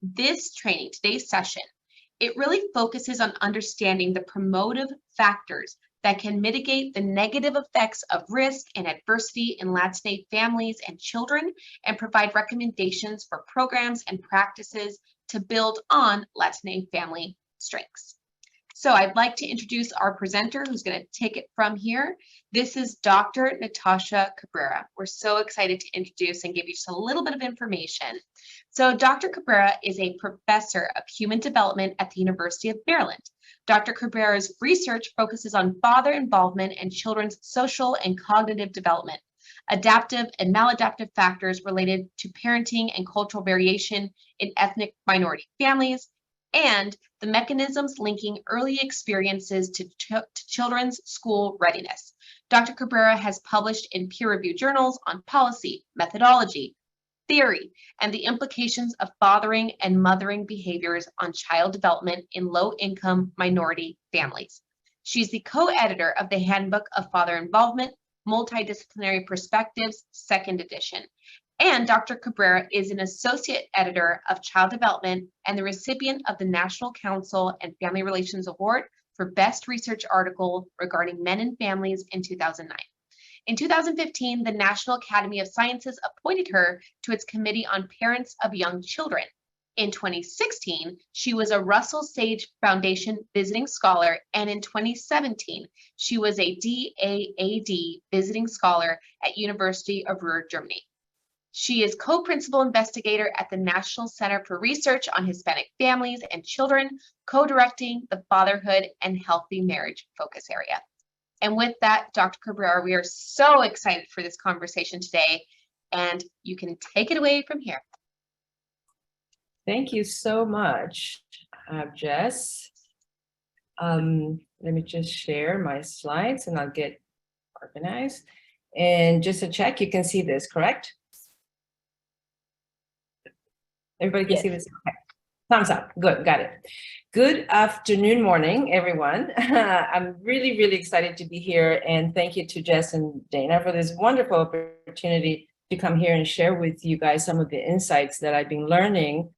This training, today's session, it really focuses on understanding the promotive factors that can mitigate the negative effects of risk and adversity in Latine families and children and provide recommendations for programs and practices to build on Latine family strengths. So I'd like to introduce our presenter who's going to take it from here. This is Dr. Natasha Cabrera. We're so excited to introduce and give you just a little bit of information. So Dr. Cabrera is a professor of human development at the University of Maryland. Dr. Cabrera's research focuses on father involvement and children's social and cognitive development, adaptive and maladaptive factors related to parenting and cultural variation in ethnic minority families, and the mechanisms linking early experiences to children's school readiness. Dr. Cabrera has published in peer-reviewed journals on policy, methodology, theory, and the implications of fathering and mothering behaviors on child development in low-income minority families. She's the co-editor of the Handbook of Father Involvement, Multidisciplinary Perspectives, 2nd edition. And Dr. Cabrera is an associate editor of Child Development and the recipient of the National Council and Family Relations Award for Best Research Article regarding men and families in 2009. In 2015, the National Academy of Sciences appointed her to its Committee on Parents of Young Children. In 2016, she was a Russell Sage Foundation Visiting Scholar, and in 2017, she was a DAAD Visiting Scholar at University of Ruhr, Germany. She is co-principal investigator at the National Center for Research on Hispanic Families and Children, co-directing the Fatherhood and Healthy Marriage focus area. And with that, Dr. Cabrera, we are so excited for this conversation today, and you can take it away from here. Thank you so much, Jess. Let me just share my slides and I'll get organized. And just to check, you can see this, correct? Everybody can see this? Okay. Thumbs up. Good. Got it. Good afternoon, morning, everyone. I'm really, really excited to be here. And thank you to Jess and Dana for this wonderful opportunity to come here and share with you guys some of the insights that I've been learning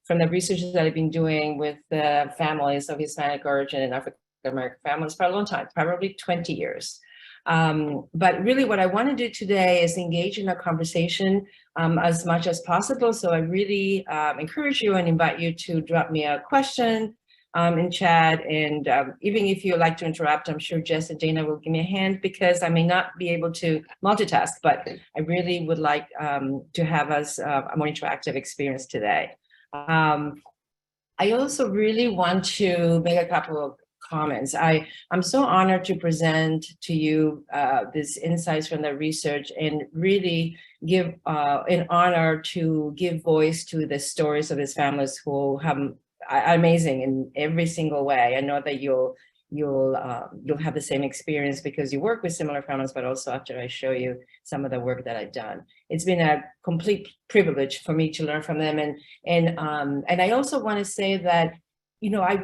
from the research that I've been doing with the families of Hispanic origin and African American families for a long time, probably 20 years. But really what I want to do today is engage in a conversation as much as possible. So I really encourage you and invite you to drop me a question in chat. And even if you like to interrupt, I'm sure Jess and Dana will give me a hand because I may not be able to multitask, but I really would like to have us a more interactive experience today. I also really want to make a couple of comments. I'm so honored to present to you these insights from the research and really give an honor to give voice to the stories of his families who are amazing in every single way. I know that you'll have the same experience because you work with similar families, but also after I show you some of the work that I've done. It's been a complete privilege for me to learn from them. And I also want to say that, you know, I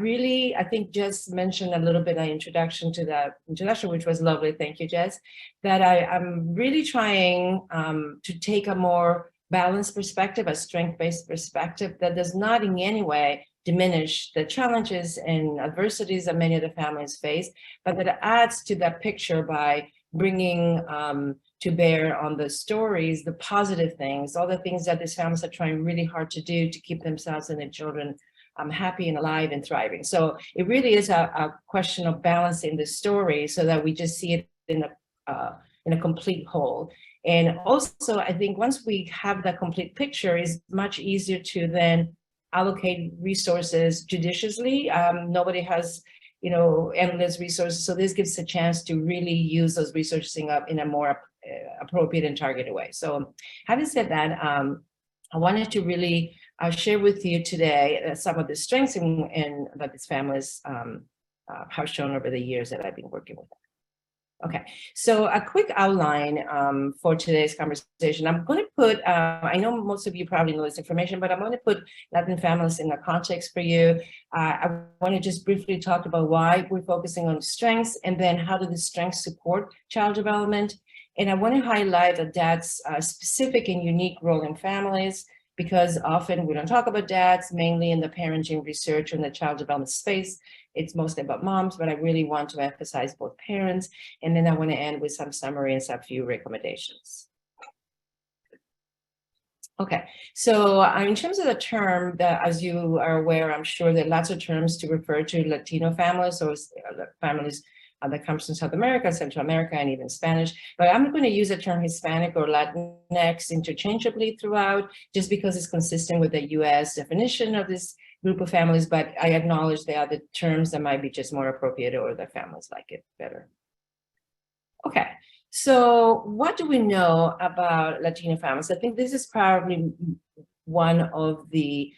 think Jess mentioned a little bit of introduction to that introduction, which was lovely. Thank you, Jess, that I'm really trying to take a more balanced perspective, a strength-based perspective that does not in any way diminish the challenges and adversities that many of the families face, but that adds to that picture by bringing to bear on the stories, the positive things, all the things that these families are trying really hard to do to keep themselves and their children happy and alive and thriving. So it really is a question of balancing the story so that we just see it in a complete whole. And also, I think once we have that complete picture, it's much easier to then allocate resources judiciously. Nobody has, you know, endless resources. So this gives a chance to really use those resources in a more appropriate and targeted way. So having said that, I wanted to really share with you today some of the strengths that these families have shown over the years that I've been working with them. Okay, so a quick outline for today's conversation. I'm going to put, I know most of you probably know this information, but I'm going to put Latin families in the context for you. I want to just briefly talk about why we're focusing on strengths and then how do the strengths support child development. And I want to highlight that dad's specific and unique role in families, because often we don't talk about dads, mainly in the parenting research or in the child development space. It's mostly about moms, but I really want to emphasize both parents. And then I want to end with some summary and some few recommendations. Okay, so in terms of the term, that, as you are aware, I'm sure there are lots of terms to refer to Latino families or families that comes from South America, Central America, and even Spanish. But I'm going to use the term Hispanic or Latinx interchangeably throughout, just because it's consistent with the U.S. definition of this group of families. But I acknowledge there are the terms that might be just more appropriate, or the families like it better. Okay. So what do we know about Latino families? I think this is probably one of the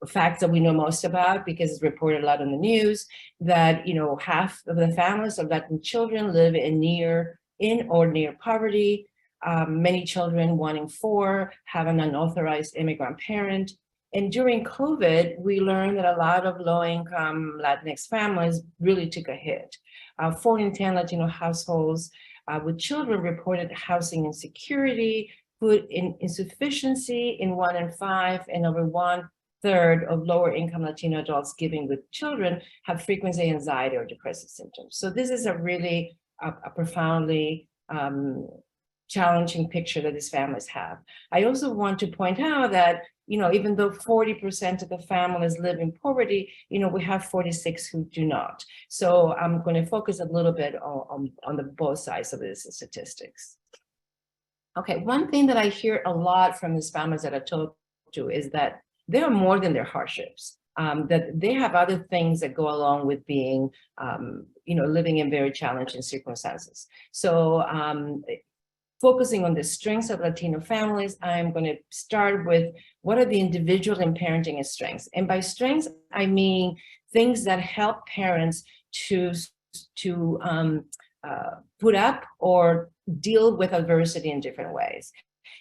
facts that we know most about, because it's reported a lot in the news, that, you know, half of the families of Latin children live in or near poverty. Many children, 1 in 4, have an unauthorized immigrant parent. And during COVID, we learned that a lot of low-income Latinx families really took a hit. 4 in 10 Latino households with children reported housing insecurity, food insufficiency in 1 in 5, and over 1/3 of lower-income Latino adults living with children have frequent anxiety or depressive symptoms. So this is a really a profoundly challenging picture that these families have. I also want to point out that, you know, even though 40% of the families live in poverty, you know, we have 46 who do not. So I'm going to focus a little bit on the both sides of these statistics. Okay, one thing that I hear a lot from these families that I told you is that they are more than their hardships. That they have other things that go along with being, you know, living in very challenging circumstances. So focusing on the strengths of Latino families, I'm going to start with what are the individual and parenting strengths. And by strengths, I mean things that help parents to put up or deal with adversity in different ways.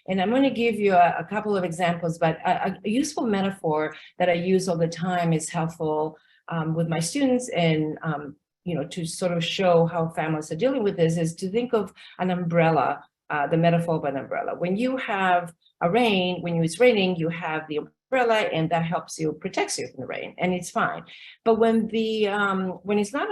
And I'm going to give you a couple of examples, but a useful metaphor that I use all the time is helpful with my students, and you know, to sort of show how families are dealing with this, is to think of an umbrella. The metaphor of an umbrella. When you have when it's raining, you have the umbrella, and that helps you, protects you from the rain, and it's fine. But when it's not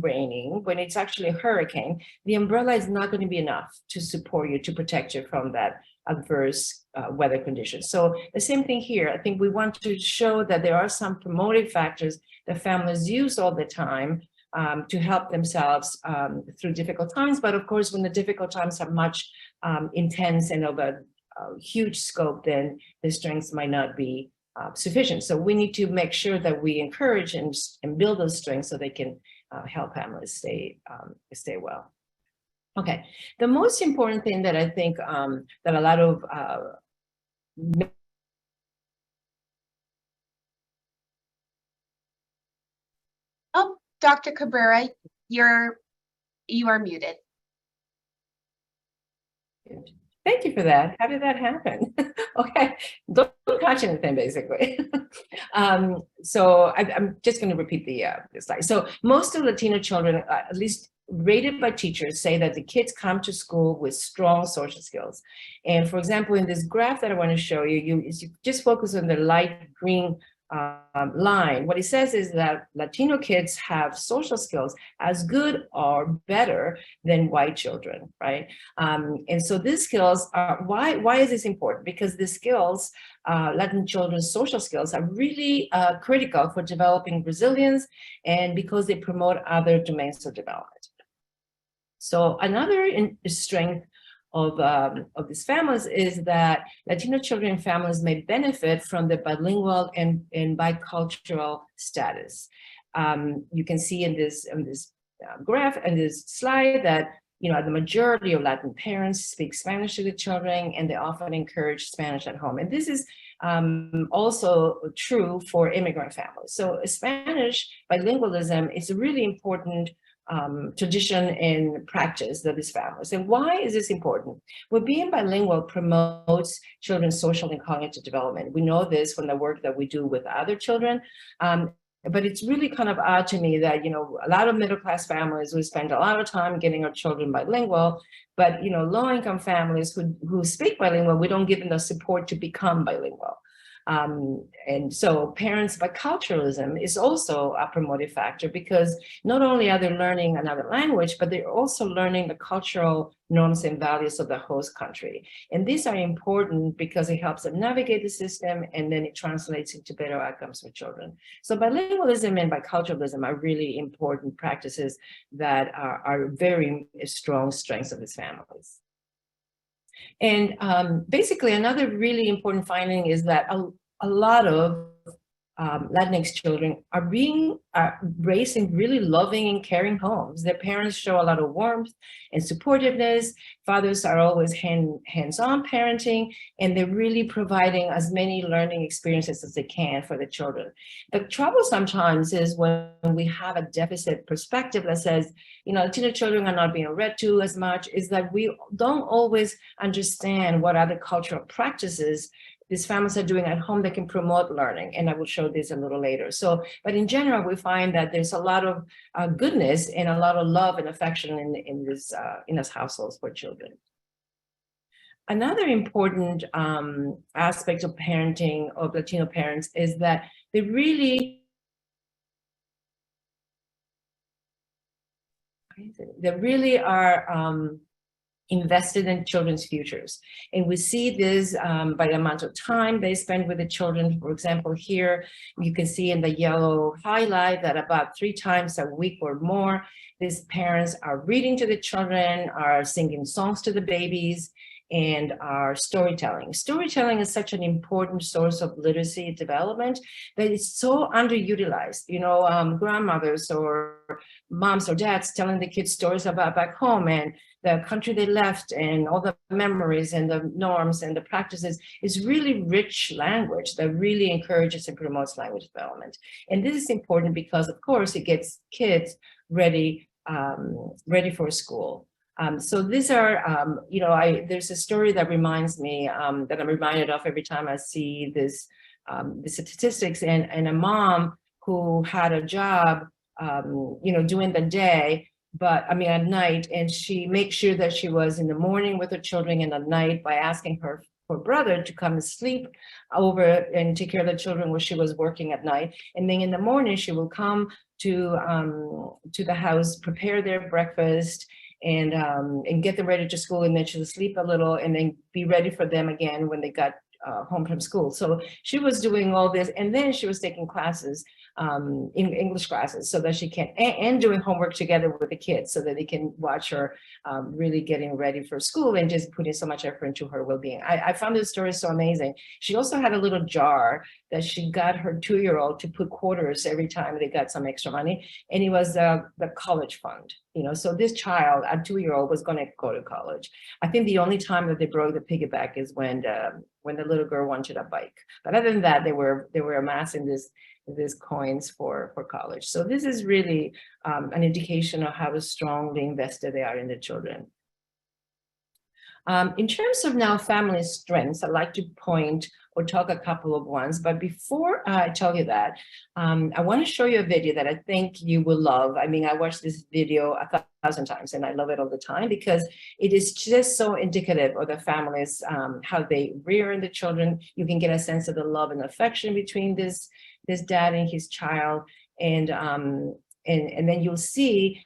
raining, when it's actually a hurricane, the umbrella is not going to be enough to support you, to protect you from that adverse weather conditions. So the same thing here. I think we want to show that there are some promotive factors that families use all the time to help themselves through difficult times. But of course, when the difficult times are much intense and of a huge scope, then the strengths might not be sufficient. So we need to make sure that we encourage and build those strengths so they can help families stay well. Okay, the most important thing that I think that a lot of Oh, Dr. Cabrera, you are muted. Thank you for that. How did that happen? Okay, don't touch anything, basically. So I'm just going to repeat the slide. So most of Latino children, at least rated by teachers, say that the kids come to school with strong social skills. And for example, in this graph that I want to show you, you just focus on the light green line. What it says is that Latino kids have social skills as good or better than white children, right? And so these skills are, why is this important? Because the skills, Latin children's social skills, are really critical for developing resilience, and because they promote other domains of development. So another strength of these families is that Latino children and families may benefit from the bilingual and bicultural status. You can see in this graph and this slide that, you know, the majority of Latin parents speak Spanish to the children, and they often encourage Spanish at home. And this is also true for immigrant families. So Spanish bilingualism is a really important tradition and practice that is families. And why is this important? Well, being bilingual promotes children's social and cognitive development. We know this from the work that we do with other children. But it's really kind of odd to me that, a lot of middle-class families, we spend a lot of time getting our children bilingual, but, low-income families who speak bilingual, we don't give them the support to become bilingual. And so parents biculturalism is also a promotive factor, because not only are they learning another language, but they're also learning the cultural norms and values of the host country. And these are important because it helps them navigate the system, and then it translates into better outcomes for children. So bilingualism and biculturalism are really important practices that are very strong strengths of these families. And basically, another really important finding is that a lot of Latinx children are raised in really loving and caring homes. Their parents show a lot of warmth and supportiveness. Fathers are always hands-on parenting, and they're really providing as many learning experiences as they can for the children. The trouble sometimes is when we have a deficit perspective that says, Latino children are not being read to as much, is that we don't always understand what other cultural practices these families are doing at home that can promote learning. And I will show this a little later. So, but in general, we find that there's a lot of goodness and a lot of love and affection in this households for children. Another important aspect of parenting of Latino parents is that they really are invested in children's futures. And we see this by the amount of time they spend with the children. For example, here you can see in the yellow highlight that about 3 times a week or more, these parents are reading to the children, are singing songs to the babies, and are storytelling. Storytelling is such an important source of literacy development that it's so underutilized. Grandmothers or moms or dads telling the kids stories about back home and the country they left and all the memories and the norms and the practices is really rich language that really encourages and promotes language development. And this is important because, of course, it gets kids ready for school. So these are, there's a story that reminds me that I'm reminded of every time I see this, the statistics, and a mom who had a job, during the day, but at night, and she makes sure that she was in the morning with her children and at night by asking her brother to come and sleep over and take care of the children while she was working at night. And then in the morning, she will come to the house, prepare their breakfast, and get them ready to school, and then she'll sleep a little and then be ready for them again when they got home from school. So she was doing all this, and then she was taking classes, in English classes, so that she can, and doing homework together with the kids so that they can watch her really getting ready for school and just putting so much effort into her well-being. I found this story so amazing. She also had a little jar that she got her 2-year-old to put quarters every time they got some extra money, and it was the college fund. So this child, a 2-year-old, was going to go to college. I think the only time that they broke the piggyback is when the little girl wanted a bike. But other than that, they were amassing these coins for college. So this is really an indication of how strongly invested they are in the children. In terms of now family strengths, I'd like to point or talk a couple of ones. But before I tell you that, I want to show you a video that I think you will love. I watched this video 1,000 times and I love it all the time because it is just so indicative of the families, how they rear the children. You can get a sense of the love and affection between this dad and his child. And then you'll see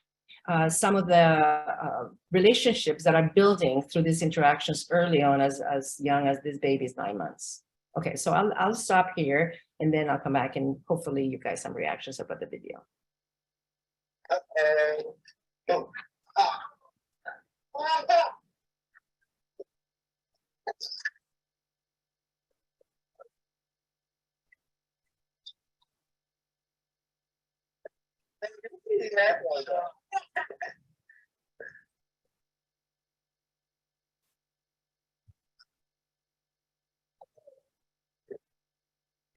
some of the relationships that are building through these interactions early on, as young as this baby's 9 months. Okay, so I'll stop here and then I'll come back and hopefully you guys some reactions about the video. Okay. Go.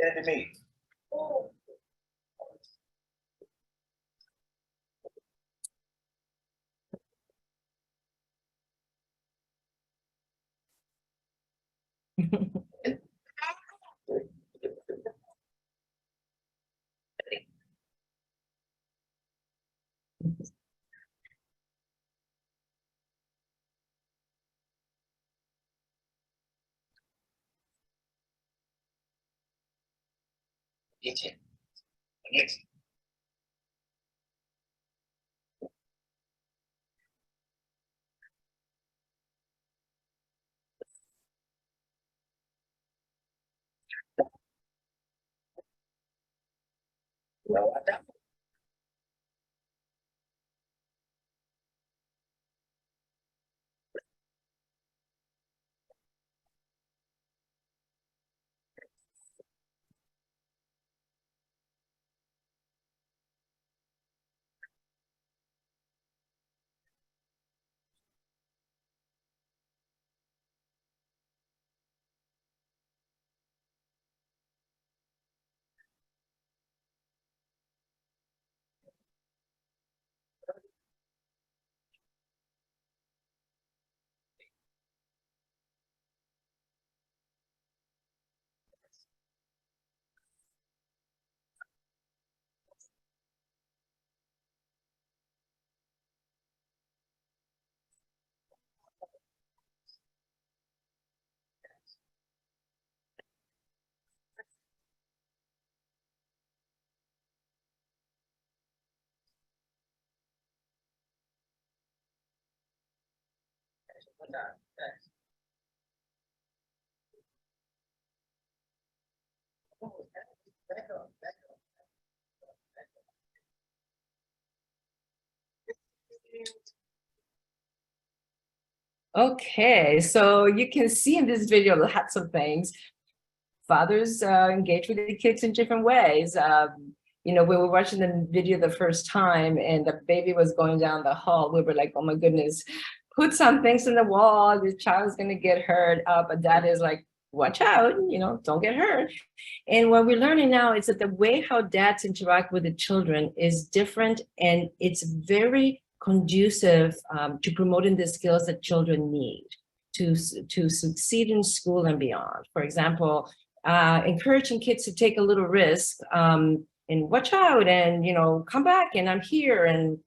Enemy. Okay, so you can see in this video lots of things. Fathers engage with the kids in different ways. You know, we were watching the video the first time and the baby was going down the hall. We were like, oh my goodness, put some things in the wall. The child's going to get hurt. But dad is like, watch out, you know, don't get hurt. And what we're learning now is that the way how dads interact with the children is different, and it's very conducive to promoting the skills that children need to succeed in school and beyond. For example, encouraging kids to take a little risk and watch out and, you know, come back and I'm here, and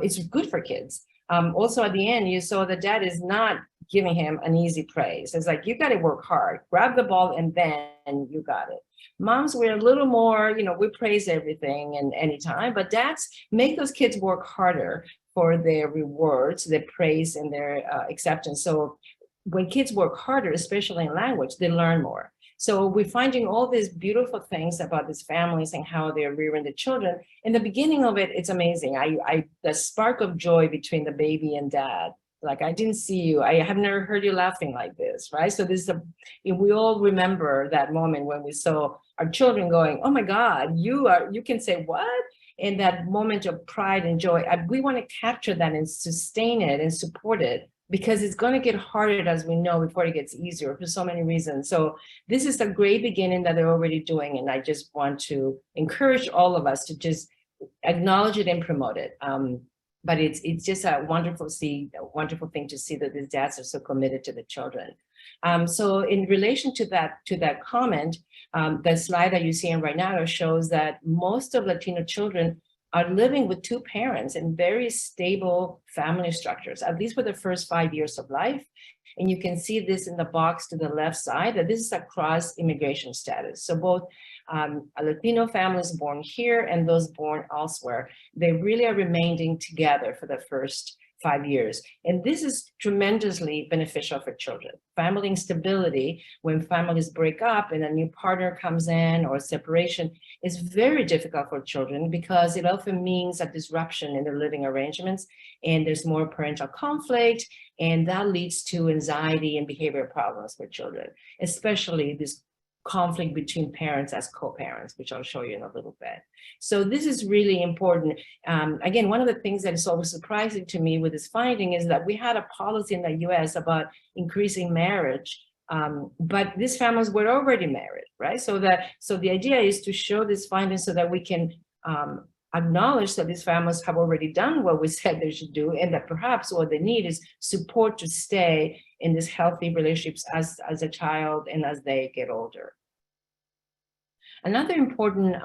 it's good for kids. Also at the end, you saw the dad is not giving him an easy praise. It's like, you got to work hard, grab the ball and then you got it. Moms, we're a little more, you know, we praise everything and anytime, but dads make those kids work harder for their rewards, their praise and their acceptance. So when kids work harder, especially in language, they learn more. So we're finding all these beautiful things about these families and how they're rearing the children. In the beginning of it, it's amazing. The spark of joy between the baby and dad. Like, I didn't see you. I have never heard you laughing like this, right? So this is we all remember that moment when we saw our children going, oh my God, you can say what? And that moment of pride and joy. We want to capture that and sustain it and support it, because it's going to get harder, as we know, before it gets easier for so many reasons. So this is a great beginning that they're already doing. And I just want to encourage all of us to just acknowledge it and promote it. But it's just a wonderful thing to see that these dads are so committed to the children. So in relation to that comment, the slide that you're seeing right now shows that most of Latino children are living with two parents in very stable family structures, at least for the first 5 years of life. And you can see this in the box to the left side, that this is across immigration status. So both Latino families born here and those born elsewhere, they really are remaining together for the first 5 years. And this is tremendously beneficial for children. Family instability, when families break up and a new partner comes in, or separation, is very difficult for children, because it often means a disruption in their living arrangements, and there's more parental conflict, and that leads to anxiety and behavioral problems for children, especially this conflict between parents as co-parents, which I'll show you in a little bit. So this is really important. Again, one of the things that is always surprising to me with this finding is that we had a policy in the US about increasing marriage, but these families were already married, right? So the idea is to show this finding so that we can acknowledge that these families have already done what we said they should do, and that perhaps what they need is support to stay in these healthy relationships as a child and as they get older. Another important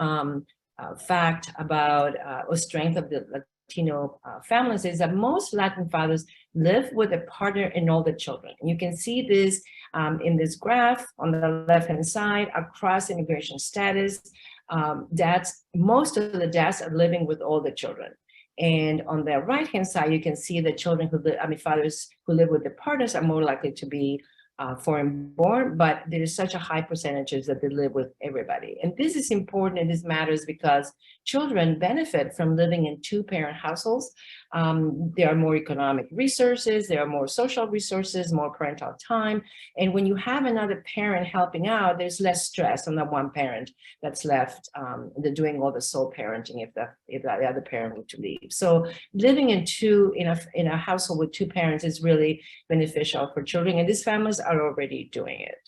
fact about or strength of the Latino families is that most Latin fathers live with a partner and all the children. And you can see this in this graph on the left-hand side across immigration status. Most of the dads are living with all the children. And on the right-hand side, you can see the children fathers who live with the partners are more likely to be foreign born, but there is such a high percentage that they live with everybody. And this is important and this matters because children benefit from living in two-parent households. There are more economic resources, there are more social resources, more parental time. And when you have another parent helping out, there's less stress on the one parent that's left doing all the sole parenting if the other parent were to leave. So living in a household with two parents is really beneficial for children, and these families are already doing it.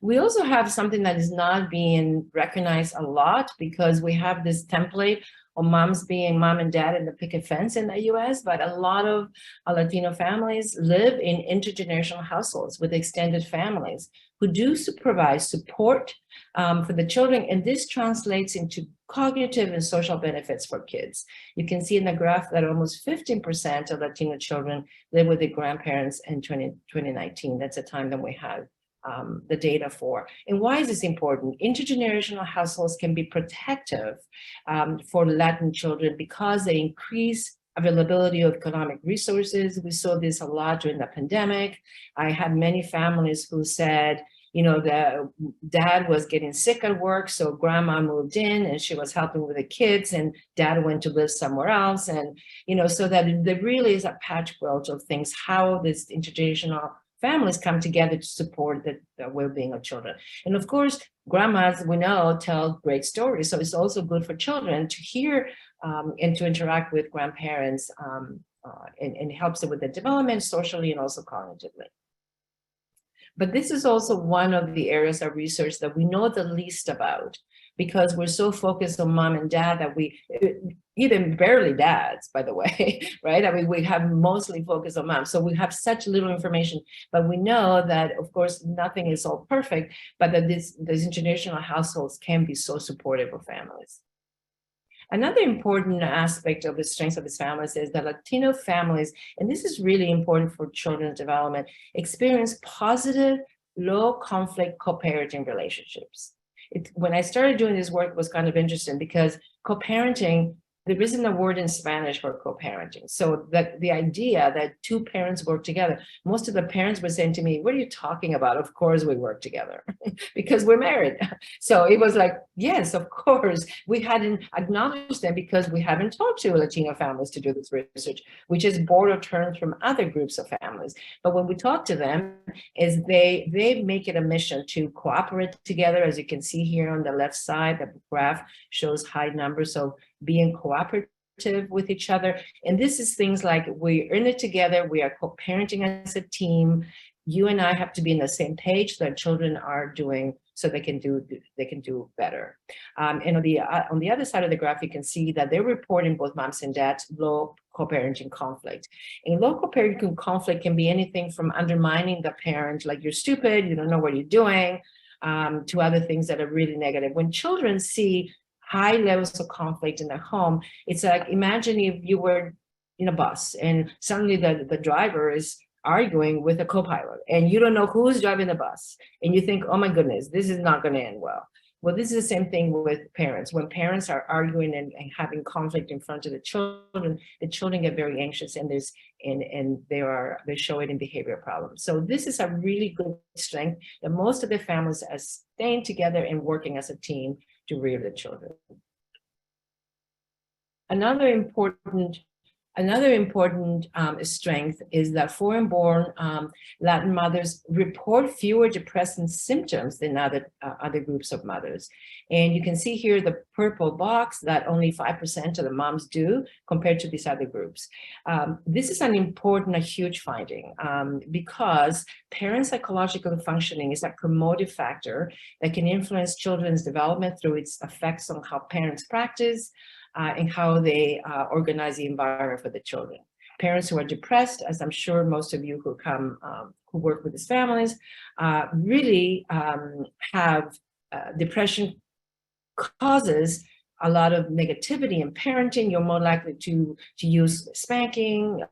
We also have something that is not being recognized a lot because we have this template of moms being mom and dad in the picket fence in the US, but a lot of Latino families live in intergenerational households with extended families who do provide support for the children, and this translates into cognitive and social benefits for kids. You can see in the graph that almost 15% of Latino children live with their grandparents in 2019. That's a time that we have the data for. And why is this important? Intergenerational households can be protective for Latin children because they increase availability of economic resources. We saw this a lot during the pandemic. I had many families who said, the dad was getting sick at work, so grandma moved in and she was helping with the kids, and dad went to live somewhere else. And, so that there really is a patchwork of things, how this intergenerational families come together to support the well-being of children. And of course, grandmas, we know, tell great stories. So it's also good for children to hear and to interact with grandparents, and helps them with their development socially and also cognitively. But this is also one of the areas of research that we know the least about because we're so focused on mom and dad that we, even barely dads, by the way, right? I mean, we have mostly focused on mom. So we have such little information, but we know that, of course, nothing is all perfect, but that these intergenerational households can be so supportive of families. Another important aspect of the strengths of these families is that Latino families, and this is really important for children's development, experience positive, low conflict co-parenting relationships. When I started doing this work, it was kind of interesting because co-parenting, there isn't a word in Spanish for co-parenting. So the idea that two parents work together, most of the parents were saying to me, what are you talking about? Of course we work together because we're married. So it was like, yes, of course. We hadn't acknowledged them because we haven't talked to Latino families to do this research, which is border terms from other groups of families. But when we talk to them, is they make it a mission to cooperate together. As you can see here on the left side, the graph shows high numbers of being cooperative with each other. And this is things like we're in it together, we are co-parenting as a team. You and I have to be on the same page that children are doing so they can do better. And on the other side of the graph, you can see that they're reporting, both moms and dads, low co-parenting conflict. And low co-parenting conflict can be anything from undermining the parent, like you're stupid, you don't know what you're doing, to other things that are really negative. When children see high levels of conflict in their home, it's like, imagine if you were in a bus and suddenly the driver is arguing with a co-pilot and you don't know who's driving the bus and you think, oh my goodness, this is not going to end well. Well, this is the same thing with parents. When parents are arguing and having conflict in front of the children get very anxious and they show it in behavior problems. So this is a really good strength that most of the families are staying together and working as a team to rear the children. Another important strength is that foreign-born Latin mothers report fewer depressant symptoms than other groups of mothers. And you can see here the purple box that only 5% of the moms do compared to these other groups. This is a huge finding because parent psychological functioning is a promotive factor that can influence children's development through its effects on how parents practice, and how they organize the environment for the children. Parents who are depressed, as I'm sure most of you who work with these families, really have depression causes a lot of negativity in parenting, you're more likely to use spanking,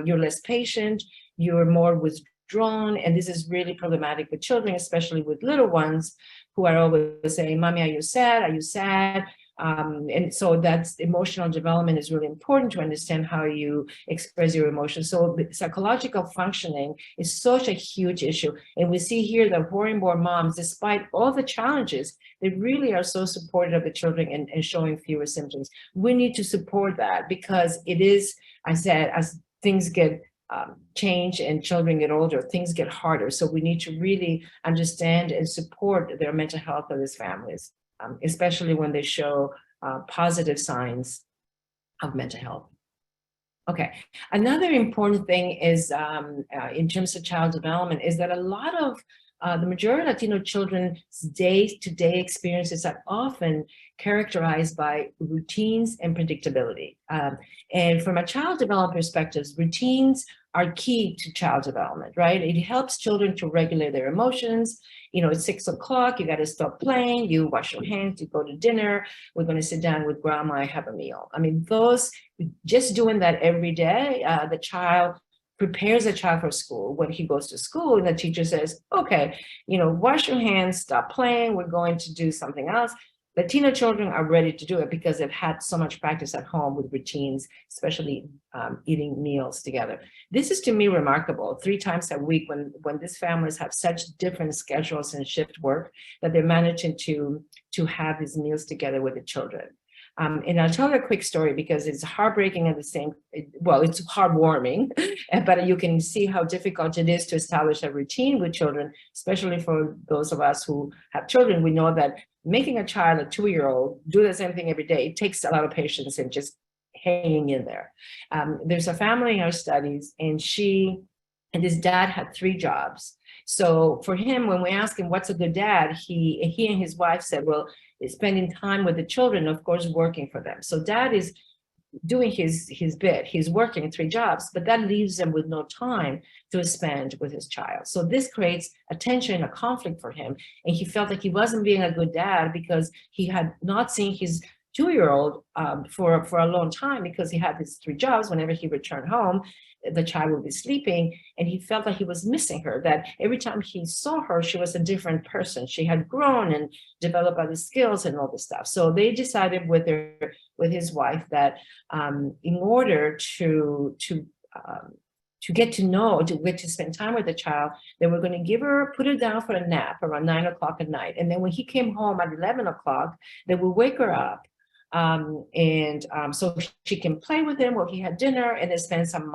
you're less patient, you're more withdrawn, and this is really problematic with children, especially with little ones who are always saying, "Mommy, are you sad? Are you sad?" And so that's emotional development is really important to understand how you express your emotions. So the psychological functioning is such a huge issue. And we see here that more and more moms, despite all the challenges, they really are so supportive of the children and showing fewer symptoms. We need to support that because it is, I said, as things get change and children get older, things get harder. So we need to really understand and support their mental health of these families. Especially when they show positive signs of mental health. Okay, another important thing is in terms of child development is that a lot of the majority of Latino children's day-to-day experiences are often characterized by routines and predictability. And from a child development perspective, routines are key to child development, right? It helps children to regulate their emotions. You know, it's 6 o'clock, you got to stop playing, you wash your hands, you go to dinner, we're going to sit down with grandma and have a meal. I mean, just doing that every day, the child prepares a child for school. When he goes to school and the teacher says, okay, you know, wash your hands, stop playing, we're going to do something else. Latino children are ready to do it because they've had so much practice at home with routines, especially eating meals together. This is to me remarkable. 3 times a week when these families have such different schedules and shift work that they're managing to have these meals together with the children. And I'll tell you a quick story because it's heartbreaking at the same, well, it's heartwarming, but you can see how difficult it is to establish a routine with children, especially for those of us who have children. We know that making a child, a 2-year-old, do the same thing every day, it takes a lot of patience and just hanging in there. There's a family in our studies, and his dad had 3 jobs. So for him, when we asked him what's a good dad, he and his wife said, well, spending time with the children, of course, working for them. So dad is doing his bit. He's working 3 jobs, but that leaves him with no time to spend with his child. So this creates a tension, a conflict for him. And he felt like he wasn't being a good dad because he had not seen his 2-year-old for a long time because he had his 3 jobs. Whenever he returned home, the child would be sleeping, and he felt like he was missing her, that every time he saw her, she was a different person. She had grown and developed other skills and all this stuff. So they decided with his wife that in order to get to know, to get to spend time with the child, they were going to put her down for a nap around 9 o'clock at night. And then when he came home at 11 o'clock, they would wake her up. So she can play with him while he had dinner and then spend some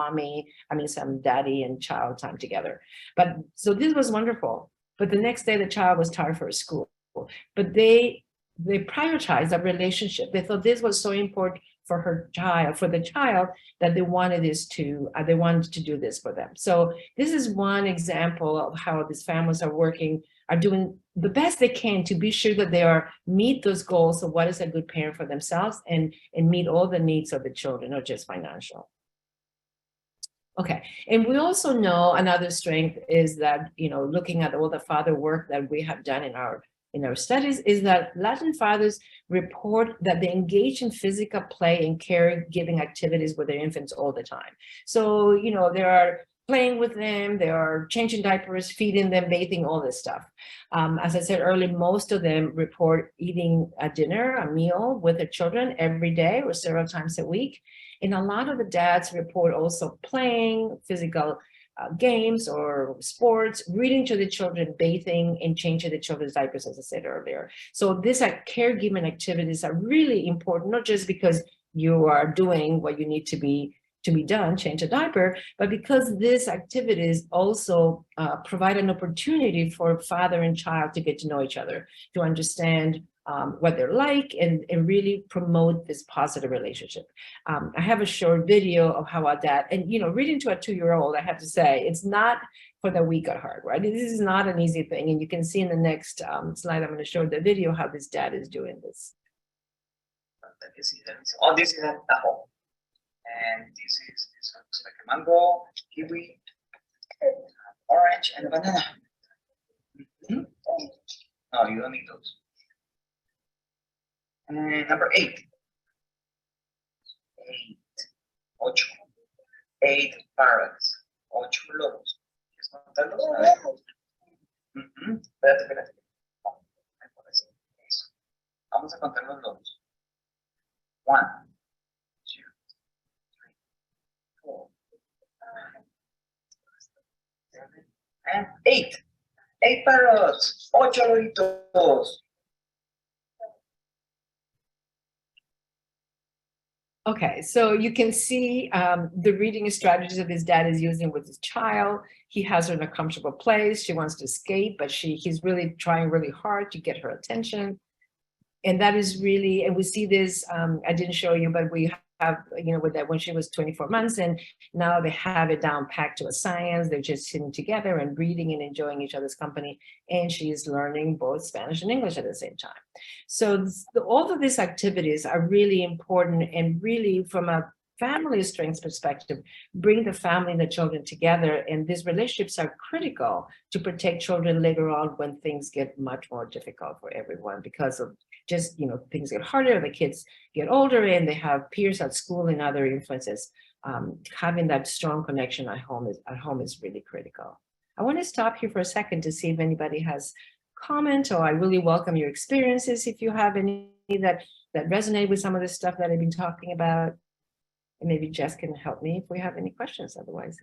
daddy and child time together. But so this was wonderful. But the next day the child was tired for school. But they prioritized a relationship. They thought this was so important for the child, that they wanted to do this for them. So this is one example of how these families are doing the best they can to be sure that they meet those goals of what is a good parent for themselves and meet all the needs of the children, not just financial. Okay, and we also know another strength is that, you know, looking at all the father work that we have done in our studies, is that Latin fathers report that they engage in physical play and caregiving activities with their infants all the time. So, you know, they are playing with them, they are changing diapers, feeding them, bathing, all this stuff. As I said earlier, most of them report eating a meal with their children every day or several times a week. And a lot of the dads report also playing physical games or sports, reading to the children, bathing, and changing the children's diapers, as I said earlier. So these caregiving activities are really important, not just because you are doing what you need to be done, change a diaper, but because these activities also provide an opportunity for father and child to get to know each other, to understand what they're like, and really promote this positive relationship. I have a short video of how our dad, and you know, reading to a 2-year-old, I have to say, it's not for the weak at heart, right? This is not an easy thing, and you can see in the next slide, I'm going to show the video how this dad is doing this. Oh, this is an apple, and this looks like a mango, kiwi, orange, and a banana. Mm-hmm. No, you don't need those. And number 8. 8. Ocho. 8 parrots. 8 lobos. ¿Quieres contarlos? A ver. Espérate, espérate. No, me parece eso. Vamos a contar los lobos. 1, 2, 3, 4, 5, 6, 7, and 8. 8 parrots. 8 lobitos. Okay, so you can see the reading strategies that his dad is using with his child. He has her in a comfortable place. She wants to escape, but he's really trying really hard to get her attention. And that is really, and we see this, I didn't show you, but we have, with that when she was 24 months, and now they have it down packed to a science. They're just sitting together and reading and enjoying each other's company. And she's learning both Spanish and English at the same time. So all of these activities are really important, and really from a family strengths perspective, bring the family and the children together. And these relationships are critical to protect children later on when things get much more difficult for everyone, because of just, things get harder, the kids get older and they have peers at school and other influences. Having that strong connection at home is really critical. I want to stop here for a second to see if anybody has comment, or I really welcome your experiences if you have any that resonate with some of the stuff that I've been talking about. And maybe Jess can help me if we have any questions, otherwise.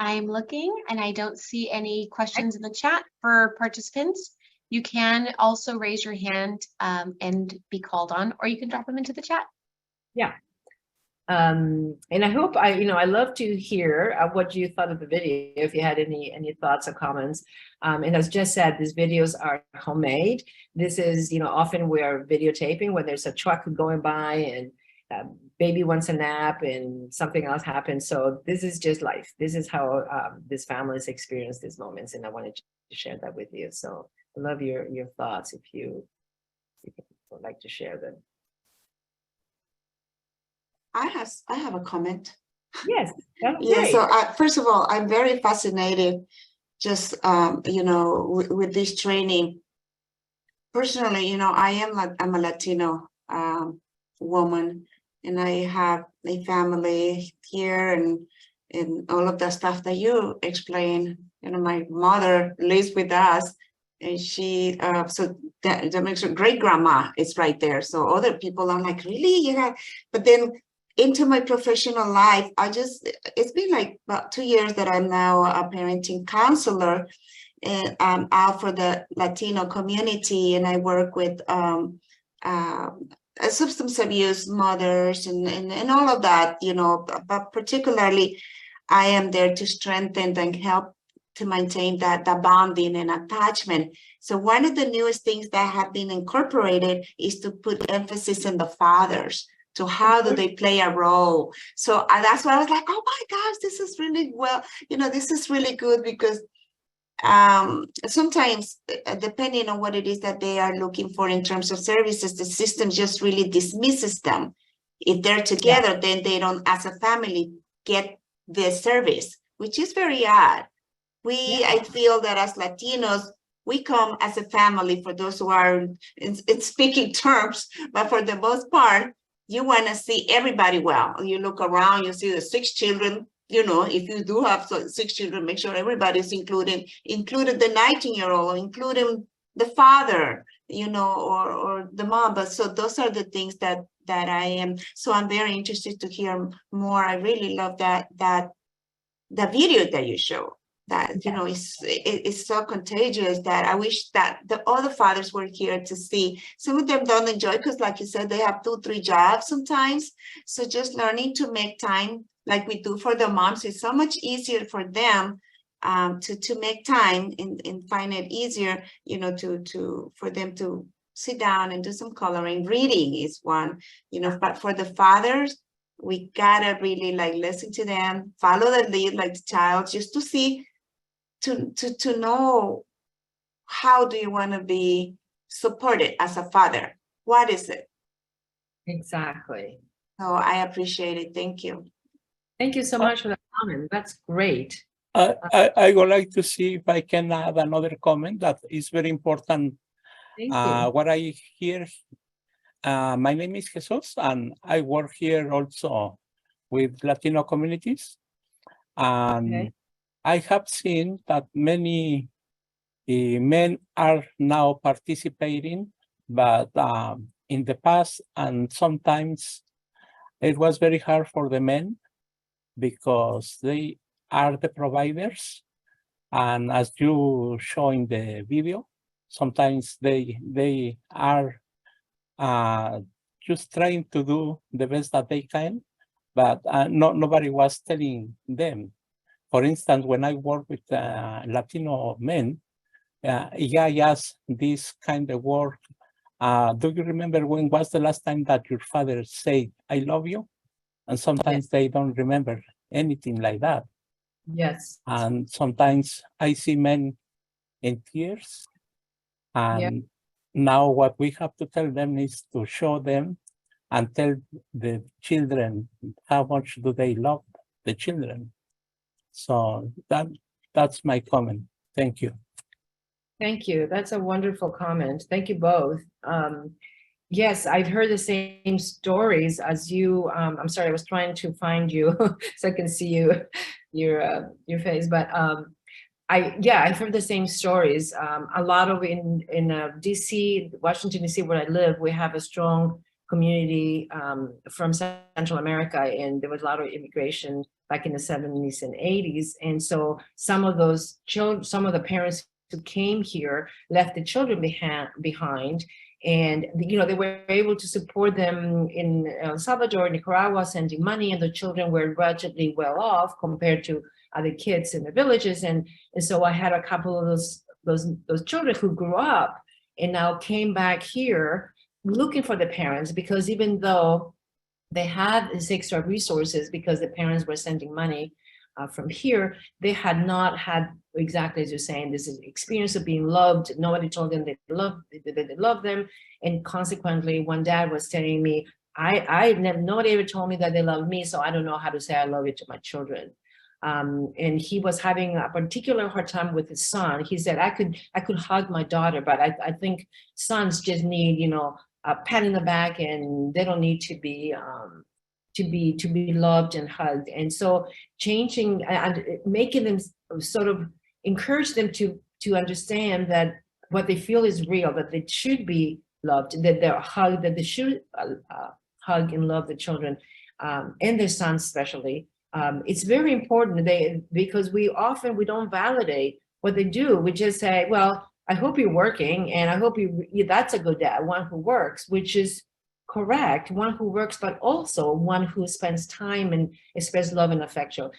I'm looking and I don't see any questions in the chat for participants. You can also raise your hand and be called on, or you can drop them into the chat. Yeah. And I hope I love to hear what you thought of the video, if you had any thoughts or comments. And as Jess said, these videos are homemade. This is, often we're videotaping when there's a truck going by and baby wants a nap and something else happens. So this is just life. This is how this families experience these moments. And I wanted to share that with you. So I love your thoughts if you would like to share them. I have a comment. Yes. Yeah. So first of all, I'm very fascinated just, with this training. Personally, I'm a Latino woman, and I have a family here and all of the stuff that you explained. My mother lives with us, and she, so that makes her great grandma is right there. So other people are like, really? But then into my professional life, it's been like about 2 years that I'm now a parenting counselor, and I'm out for the Latino community, and I work with substance abuse mothers and all of that, but particularly I am there to strengthen and help to maintain that bonding and attachment. So one of the newest things that have been incorporated is to put emphasis on the fathers. So how do they play a role? So that's why I was like, oh my gosh, this is really this is really good, because sometimes depending on what it is that they are looking for in terms of services, the system just really dismisses them. If they're together, then they don't, as a family, get the service, which is very odd. I feel that as Latinos, we come as a family, for those who are in speaking terms, but for the most part, you want to see everybody well. You look around, you see the 6 children, if you do have 6 children, make sure everybody's included the 19-year-old, including the father, or the mom. But so those are the things that I am. So I'm very interested to hear more. I really love that the video that you show. That it's so contagious that I wish that the other fathers were here to see. Some of them don't enjoy, because like you said, they have 2-3 jobs sometimes. So just learning to make time like we do for the moms is so much easier for them to make time and find it easier, for them to sit down and do some coloring. Reading is one, but for the fathers, we gotta really listen to them, follow the lead like the child, just to see, to know how do you want to be supported as a father. What is it? Exactly. So I appreciate it. Thank you. Thank you so much for that comment. That's great. I would like to see if I can add another comment that is very important. Thank you. What I hear, my name is Jesus, and I work here also with Latino communities. And Okay. I have seen that many men are now participating, but in the past, and sometimes it was very hard for the men because they are the providers. And as you show in the video, sometimes they are just trying to do the best that they can, but nobody was telling them. For instance, when I work with Latino men, I ask this kind of work. Do you remember when was the last time that your father said, "I love you"? And sometimes they don't remember anything like that. Yes. And sometimes I see men in tears. And now what we have to tell them is to show them and tell the children how much do they love the children. So that's my comment. Thank you. Thank you. That's a wonderful comment. Thank you both. Yes, I've heard the same stories as you. I'm sorry, I was trying to find you so I can see your face. But I've heard the same stories. A lot of in DC, Washington DC, where I live, we have a strong community from Central America, and there was a lot of immigration back in the 70s and 80s. And so some of those children, some of the parents who came here left the children behind. And they were able to support them in El Salvador, Nicaragua, sending money, and the children were relatively well off compared to other kids in the villages. And so I had a couple of those children who grew up and now came back here looking for the parents, because even though they had this extra resources because the parents were sending money from here, they had not had, exactly as you're saying, this experience of being loved. Nobody told them they loved them. And consequently, one dad was telling me, nobody ever told me that they loved me, so I don't know how to say I love you to my children. And he was having a particular hard time with his son. He said, I could hug my daughter, but I think sons just need, a pat in the back, and they don't need to be loved and hugged. And so changing and making them sort of encourage them to understand that what they feel is real, that they should be loved, that they're hugged, that they should hug and love the children, and their sons especially. It's very important because we don't validate what they do. We just say, well, I hope you're working, and I hope that's a good dad, one who works, which is correct, one who works, but also one who spends time and expresses love and affection.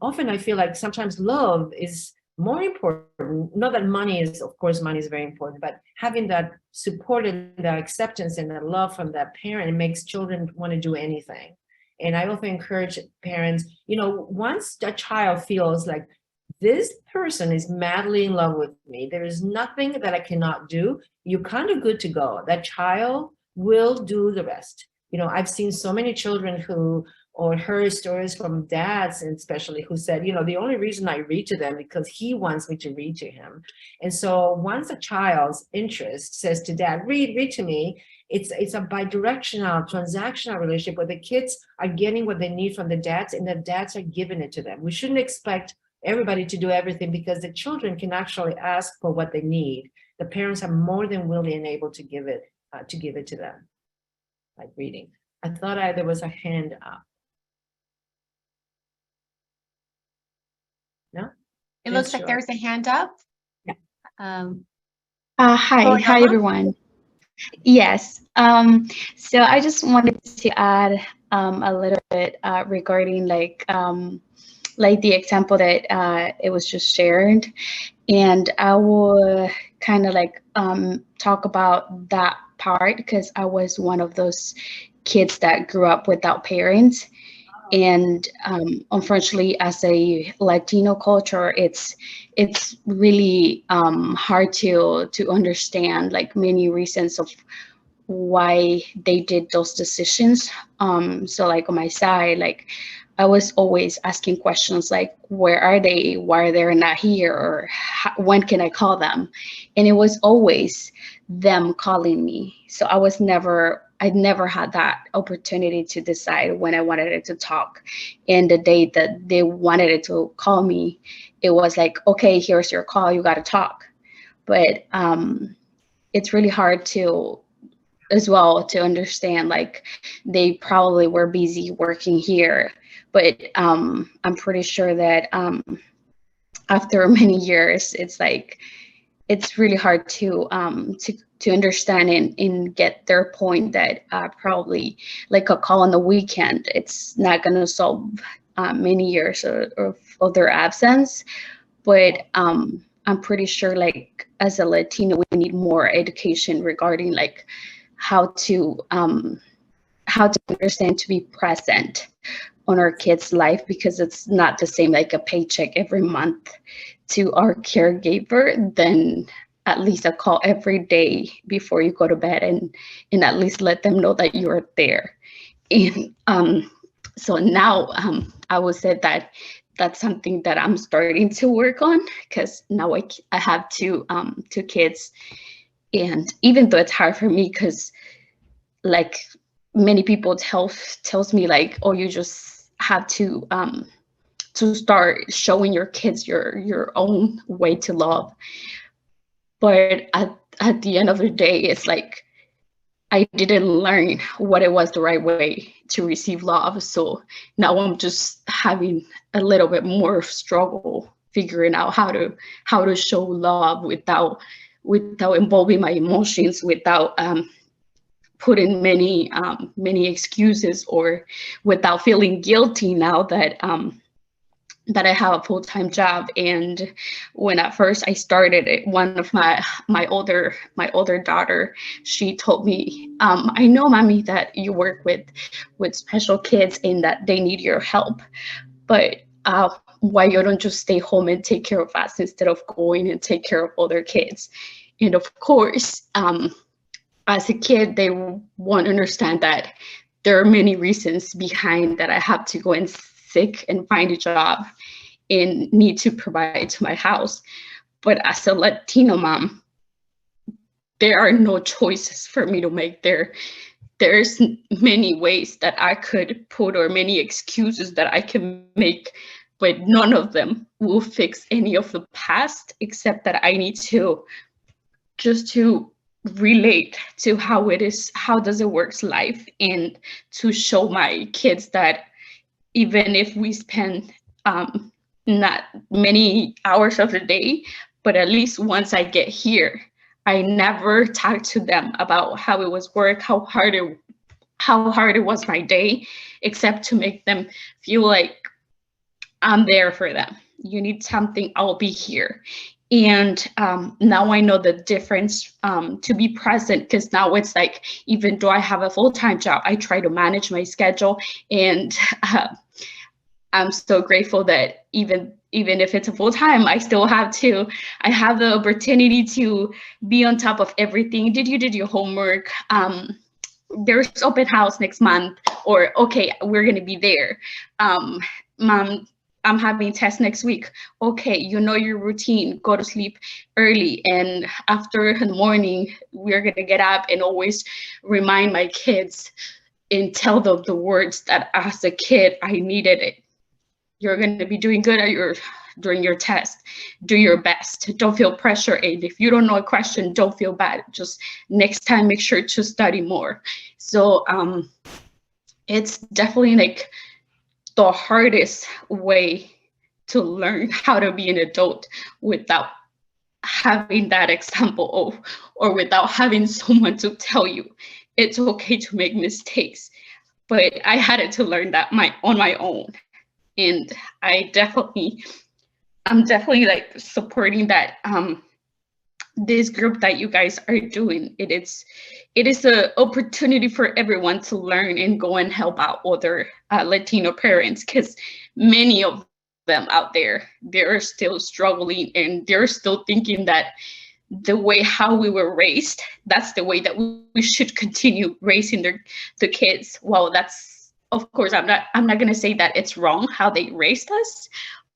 Often I feel like sometimes love is more important. Not that money is, of course, money is very important, but having that support and the acceptance and the love from that parent makes children want to do anything. And I often encourage parents, once a child feels like this person is madly in love with me, there is nothing that I cannot do, you're kind of good to go. That child will do the rest. I've seen so many children or heard stories from dads, and especially, who said, the only reason I read to them because he wants me to read to him. And so once a child's interest says to dad, read to me, it's a bi-directional, transactional relationship where the kids are getting what they need from the dads, and the dads are giving it to them. We shouldn't expect everybody to do everything, because the children can actually ask for what they need. The parents are more than willing and able to give it to them, like reading. I thought there was a hand up. No? It looks like there's a hand up. Yeah. Hi everyone. Yes. So I just wanted to add a little bit regarding like the example that it was just shared, and I will kind of like talk about that part, because I was one of those kids that grew up without parents. And unfortunately, as a Latino culture, it's really hard to understand like many reasons of why they did those decisions. So like on my side, like I was always asking questions like, where are they? Why are they not here? Or when can I call them? And it was always them calling me. So I never had that opportunity to decide when I wanted it to talk. And the day that they wanted it to call me, it was like, okay, here's your call, you got to talk. But it's really hard to as well to understand, like, they probably were busy working here, but I'm pretty sure that after many years, it's like it's really hard to understand and get their point that probably like a call on the weekend, it's not going to solve many years of their absence. But I'm pretty sure, like, as a Latino, we need more education regarding like how to understand to be present on our kids' life, because it's not the same like a paycheck every month to our caregiver than at least a call every day before you go to bed, and at least let them know that you're there. And so now I would say that that's something that I'm starting to work on, because now I have two kids. And even though it's hard for me, because like many people tells me like, oh, you just have to start showing your kids your own way to love. But at the end of the day, it's like I didn't learn what it was the right way to receive love. So now I'm just having a little bit more struggle figuring out how to show love without involving my emotions, without putting many excuses, or without feeling guilty now that that I have a full-time job. And when at first I started it, one of my older daughter, she told me, I know, mommy, that you work with special kids and that they need your help, but why you don't just stay home and take care of us instead of going and take care of other kids? And of course, as a kid, they won't understand that there are many reasons behind that I have to go and sick and find a job and need to provide to my house. But as a Latino mom, there are no choices for me to make. There's many ways that I could put, or many excuses that I can make, but none of them will fix any of the past, except that I need to just to relate to how it is, how does it works life, and to show my kids that even if we spend not many hours of the day, but at least once I get here, I never talk to them about how it was work, how hard it was my day, except to make them feel like I'm there for them. You need something, I'll be here. And now I know the difference to be present, because now it's like, even though I have a full-time job, I try to manage my schedule. And I'm so grateful that even if it's a full-time, I have the opportunity to be on top of everything. Did you do your homework? There's open house next month, or okay, we're gonna be there. Mom, I'm having tests next week. Okay, you know your routine, go to sleep early. And after in the morning, we're gonna get up and always remind my kids and tell them the words that as a kid, I needed it. You're gonna be doing good during your test. Do your best, don't feel pressure. And if you don't know a question, don't feel bad. Just next time, make sure to study more. So it's definitely like the hardest way to learn how to be an adult without having that example or without having someone to tell you it's okay to make mistakes. But I had to learn that on my own. And I'm definitely like supporting that this group that you guys are doing. It is an opportunity for everyone to learn and go and help out other Latino parents, because many of them out there, they're still struggling, and they're still thinking that the way how we were raised, that's the way that we should continue raising the kids. Well, that's of course, I'm not going to say that it's wrong how they raised us,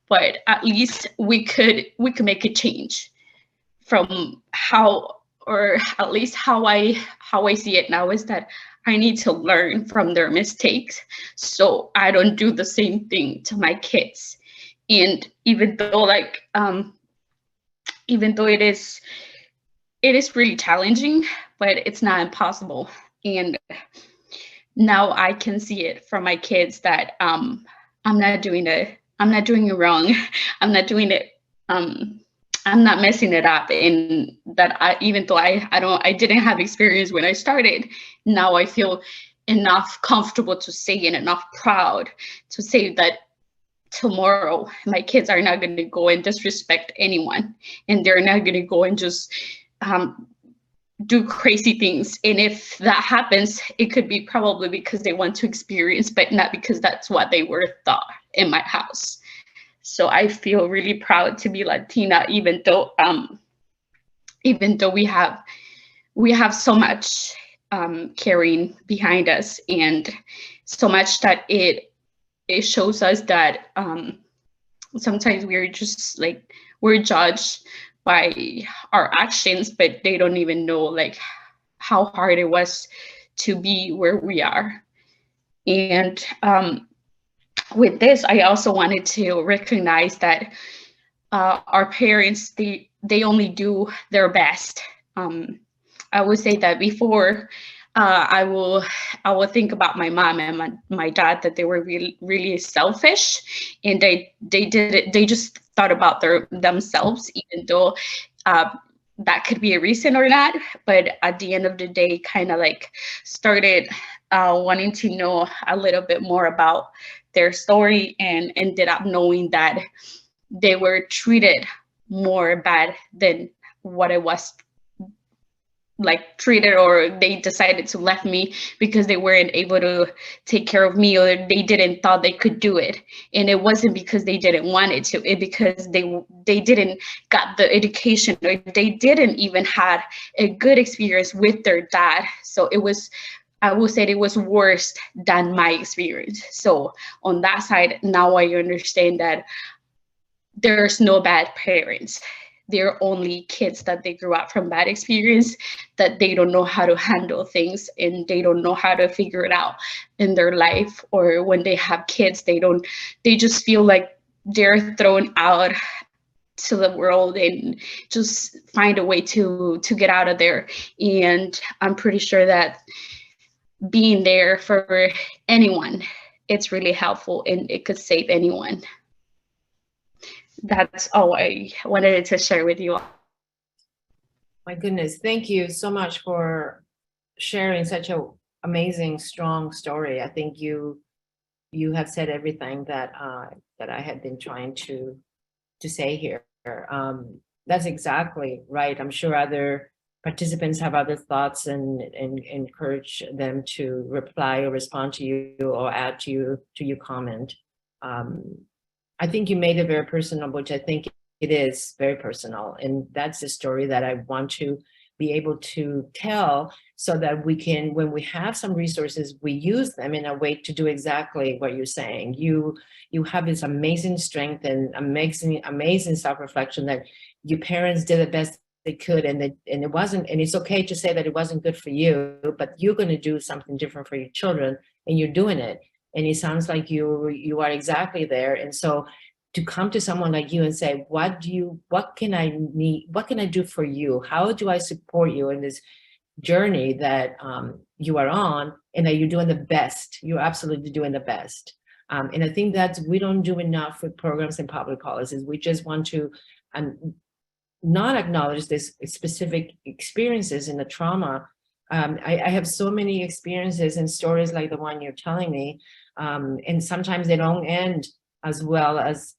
but at least we could make a change from how, or at least how I see it now is that I need to learn from their mistakes so I don't do the same thing to my kids. And even though it is really challenging, but it's not impossible. And now I can see it from my kids that I'm not doing it wrong. I'm not doing it I'm not messing it up, and that even though I didn't have experience when I started, now I feel enough comfortable to say and enough proud to say that tomorrow my kids are not going to go and disrespect anyone, and they're not going to go and just do crazy things. And if that happens, it could be probably because they want to experience, but not because that's what they were taught in my house. So I feel really proud to be Latina, even though we have so much caring behind us, and so much that it shows us that sometimes we're just like, we're judged by our actions, but they don't even know like how hard it was to be where we are. And with this, I also wanted to recognize that our parents, they only do their best. I would say that before I will think about my mom and my dad, that they were really, really selfish, and they did it. They just thought about themselves, even though that could be a reason or not. But at the end of the day, kind of like started wanting to know a little bit more about their story, and ended up knowing that they were treated more bad than what I was like treated, or they decided to left me because they weren't able to take care of me, or they didn't thought they could do it. And it wasn't because they didn't want it to, it because they didn't got the education, or they didn't even had a good experience with their dad. So it was, I will say it was worse than my experience. So on that side, now I understand that there's no bad parents. They're only kids that they grew up from bad experience, that they don't know how to handle things, and they don't know how to figure it out in their life. Or when they have kids, they just feel like they're thrown out to the world and just find a way to get out of there. And I'm pretty sure that being there for anyone, it's really helpful, and it could save anyone. That's all I wanted to share with you all. My goodness, thank you so much for sharing such an amazing, strong story. I think you have said everything that that I had been trying to say here. That's exactly right. I'm sure other participants have other thoughts, and encourage them to reply or respond to you, or add to your comment. I think you made it very personal, which I think it is very personal. And that's the story that I want to be able to tell, so that we can, when we have some resources, we use them in a way to do exactly what you're saying. You have this amazing strength and amazing self-reflection that your parents did the best they could, and it wasn't, and it's okay to say that it wasn't good for you, but you're going to do something different for your children, and you're doing it. And it sounds like you are exactly there. And so to come to someone like you and say, what can I need? What can I do for you? How do I support you in this journey that you are on, and that you're doing the best? You're absolutely doing the best. And I think that we don't do enough with programs and public policies. We just want to not acknowledge this specific experiences in the trauma. I have so many experiences and stories like the one you're telling me, and sometimes they don't end as well as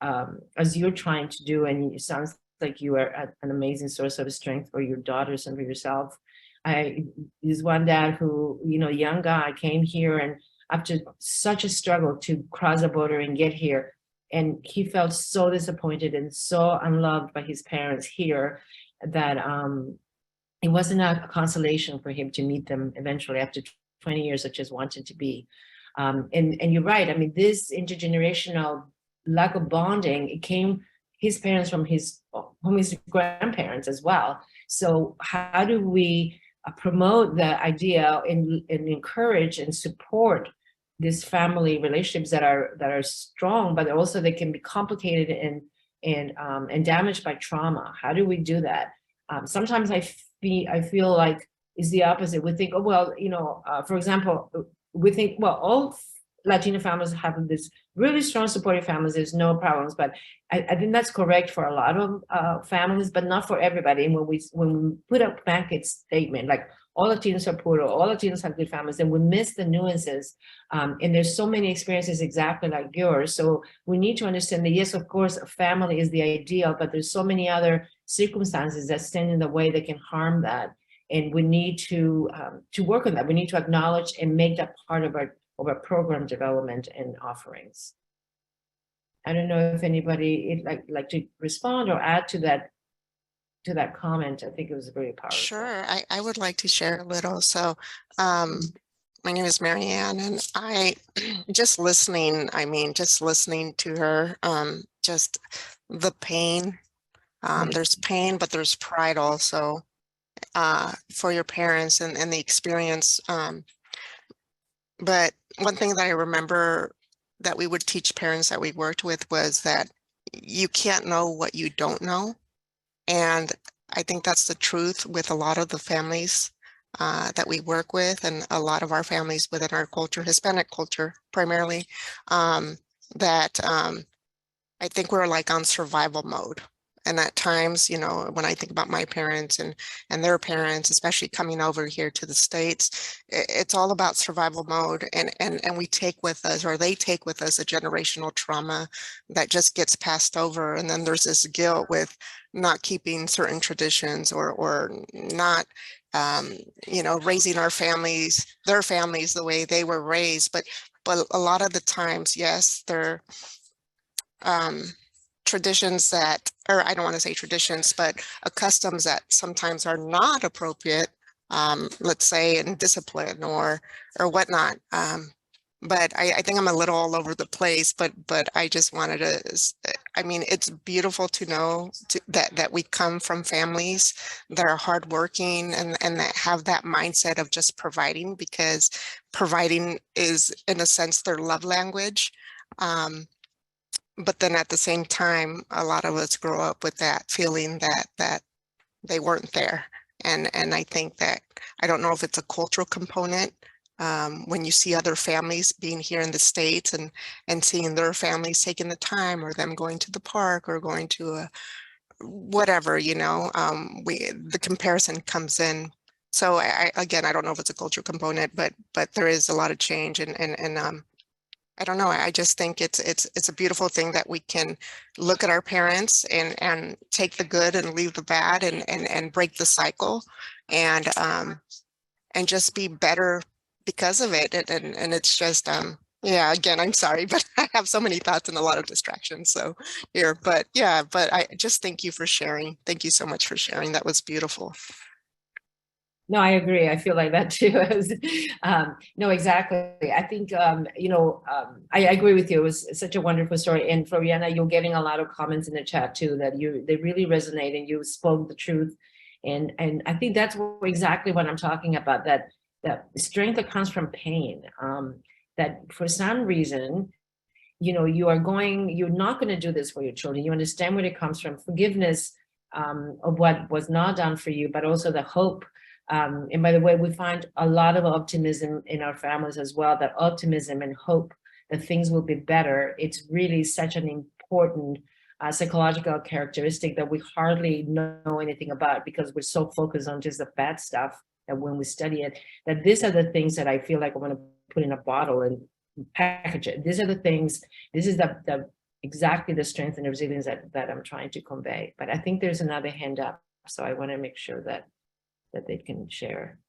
you're trying to do. And it sounds like you are an amazing source of strength for your daughters and for yourself. There's one dad who, young guy, came here, and after such a struggle to cross the border and get here, and he felt so disappointed and so unloved by his parents here, that it wasn't a consolation for him to meet them eventually after 20 years of just wanting to be. And you're right. I mean, this intergenerational lack of bonding, it came his parents from his grandparents as well. So how do we promote the idea and encourage and support these family relationships that are strong, but also they can be complicated and damaged by trauma? How do we do that? Sometimes I feel like it's the opposite. We think, oh well, for example, we think, well, all Latino families have this really strong supportive families. There's no problems, but I think that's correct for a lot of families, but not for everybody. And when we put a blanket statement like all Latinos are poor, or all Latinos have good families, and we miss the nuances. And there's so many experiences exactly like yours. So we need to understand that yes, of course, a family is the ideal, but there's so many other circumstances that stand in the way that can harm that. And we need to work on that. We need to acknowledge and make that part of our program development and offerings. I don't know if anybody like to respond or add to that comment. I think it was very powerful. Sure, I would like to share a little. So my name is Marianne, and I just listening to her, just the pain. There's pain, but there's pride also for your parents and the experience. But one thing that I remember that we would teach parents that we worked with was that you can't know what you don't know. And I think that's the truth with a lot of the families that we work with, and a lot of our families within our culture, Hispanic culture primarily, that I think we're like on survival mode. And at times, when I think about my parents and their parents, especially coming over here to the States, it's all about survival mode. And we take with us, or they take with us, a generational trauma that just gets passed over. And then there's this guilt with not keeping certain traditions or not, raising their families the way they were raised. But a lot of the times, yes, they're traditions that, or I don't want to say traditions, but customs that sometimes are not appropriate, let's say in discipline or whatnot. But I think I'm a little all over the place, but I just wanted to, I mean, it's beautiful to know that we come from families that are hardworking and that have that mindset of just providing, because providing is, in a sense, their love language. But then at the same time, a lot of us grow up with that feeling that they weren't there. And I think that, I don't know if it's a cultural component, when you see other families being here in the States and seeing their families taking the time, or them going to the park or going to a whatever, the comparison comes in. So I don't know if it's a cultural component, but there is a lot of change, and I don't know. I just think it's a beautiful thing that we can look at our parents and take the good and leave the bad and break the cycle and just be better because of it. And it's just, yeah, again, I'm sorry, but I have so many thoughts and a lot of distractions. So here, but I just thank you for sharing. Thank you so much for sharing. That was beautiful. No, I agree. I feel like that too. No, exactly. I think, I agree with you. It was such a wonderful story. And Floriana, you're getting a lot of comments in the chat too, that they really resonate, and you spoke the truth. And I think that's exactly what I'm talking about, that strength that comes from pain, that for some reason, you're not going to do this for your children. You understand where it comes from, forgiveness of what was not done for you, but also the hope. And by the way, we find a lot of optimism in our families as well, that optimism and hope that things will be better. It's really such an important psychological characteristic that we hardly know anything about, because we're so focused on just the bad stuff, that when we study it, that these are the things that I feel like I want to put in a bottle and package it. These are the things, this is the exactly the strength and resilience that I'm trying to convey. But I think there's another hand up, so I want to make sure that they can share.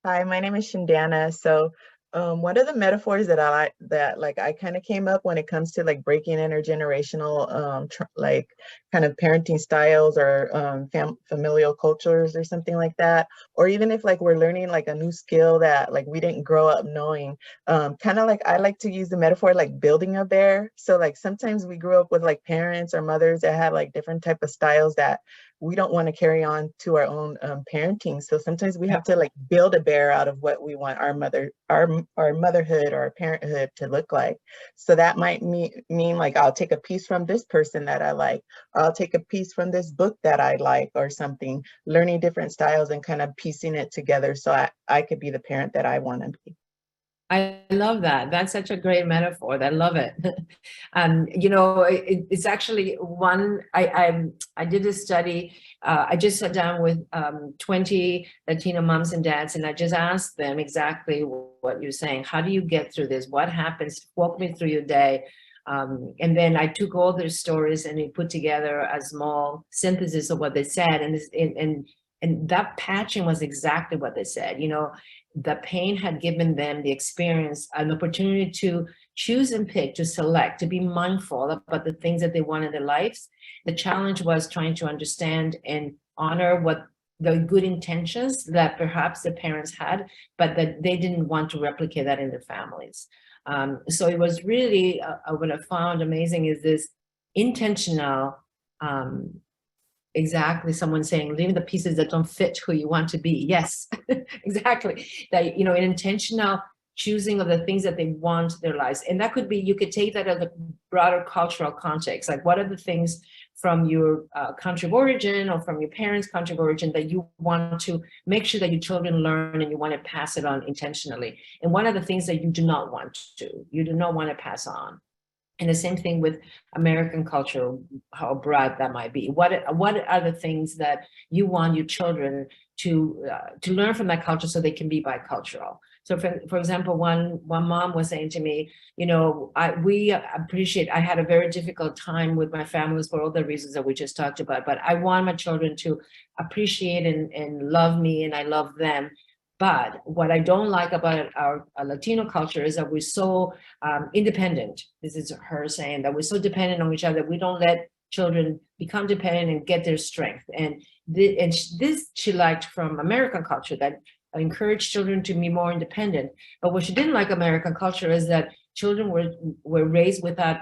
Hi, my name is Shindana. So one of the metaphors that I like, that like I kind of came up when it comes to like breaking intergenerational like kind of parenting styles or familial cultures or something like that, or even if like we're learning like a new skill that like we didn't grow up knowing, kind of like I like to use the metaphor like building a bear. So like sometimes we grew up with like parents or mothers that had like different type of styles that we don't want to carry on to our own parenting. So sometimes we have to like build a bear out of what we want our motherhood or our parenthood to look like. So that might mean like I'll take a piece from this person that I like, or I'll take a piece from this book that I like or something, learning different styles and kind of piecing it together so I could be the parent that I want to be. I love that. That's such a great metaphor. I love it. You know, it's actually one, I did a study. I just sat down with 20 Latino moms and dads, and I just asked them exactly what you're saying. How do you get through this? What happens? Walk me through your day. And then I took all their stories and we put together a small synthesis of what they said. And that patching was exactly what they said. You know, the pain had given them the experience, an opportunity to choose and pick, to select, to be mindful about the things that they want in their lives. The challenge was trying to understand and honor what the good intentions that perhaps the parents had, but that they didn't want to replicate that in their families. So it was really, what I found amazing is this intentional, exactly, someone saying, leaving the pieces that don't fit who you want to be. Yes, exactly. That, you know, an intentional choosing of the things that they want their lives. And that could be, you could take that as a broader cultural context. Like, what are the things from your country of origin or from your parents' country of origin that you want to make sure that your children learn and you want to pass it on intentionally? And one of the things that you do not want to pass on. And the same thing with American culture, how broad that might be. What are the things that you want your children to learn from that culture so they can be bicultural? So for example, one mom was saying to me, you know, we appreciate, I had a very difficult time with my families for all the reasons that we just talked about, but I want my children to appreciate and love me, and I love them. But what I don't like about our Latino culture is that we're so independent. This is her saying that we're so dependent on each other. We don't let children become dependent and get their strength. And this she liked from American culture, that encouraged children to be more independent. But what she didn't like American culture is that children were raised without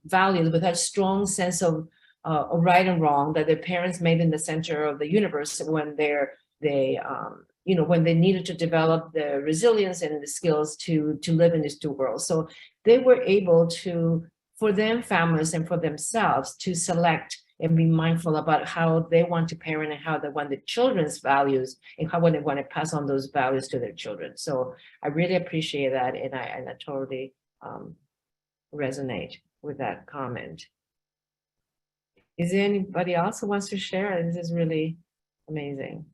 values, with that strong sense of right and wrong that their parents made in the center of the universe when you know, when they needed to develop the resilience and the skills to live in these two worlds. So they were able to, for them, families, and for themselves, to select and be mindful about how they want to parent and how they want the children's values and how they want to pass on those values to their children. So I really appreciate that, and I totally resonate with that comment. Is there anybody else who wants to share? This is really amazing.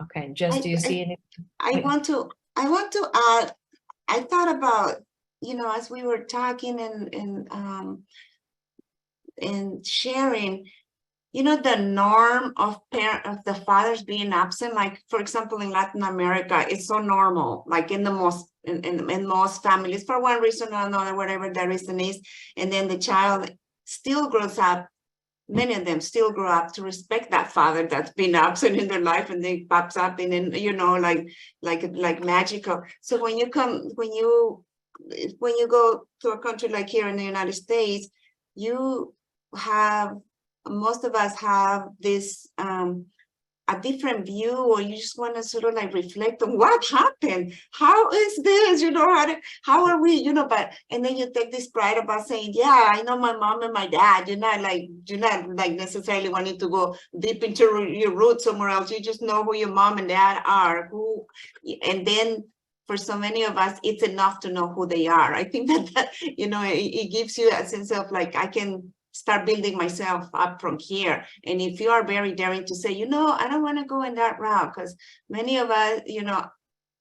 Okay, Jess, do you see any? I want to add, I thought about, you know, as we were talking and sharing, you know, the norm of the fathers being absent. Like, for example, in Latin America, it's so normal, like in most families, for one reason or another, whatever the reason is. And then the child still grows up. Many of them still grow up to respect that father that's been absent in their life, and then pops up and then, you know, like magical. So when you go to a country like here in the United States, most of us have this a different view, or you just want to sort of like reflect on what happened. How is this, you know, how are we, you know, and then you take this pride about saying, yeah, I know my mom and my dad. You're not like necessarily wanting to go deep into your roots somewhere else. You just know who your mom and dad are, and then for so many of us, it's enough to know who they are. I think that you know, it gives you a sense of like, I can start building myself up from here. And if you are very daring to say, you know, I don't want to go in that route, because many of us, you know,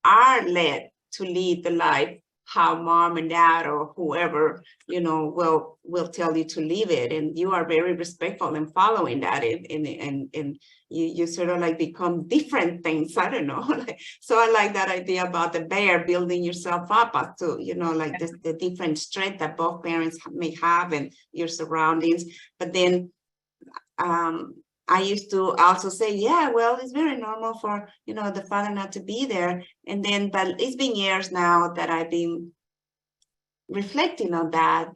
are led to lead the life how mom and dad or whoever, you know, will tell you to leave it, and you are very respectful and following that, and you sort of like become different things. I don't know. So I like that idea about the bear building yourself up as to, you know, like the different strength that both parents may have and your surroundings. But then I used to also say, yeah, well, it's very normal for, you know, the father not to be there. And then, but it's been years now that I've been reflecting on that,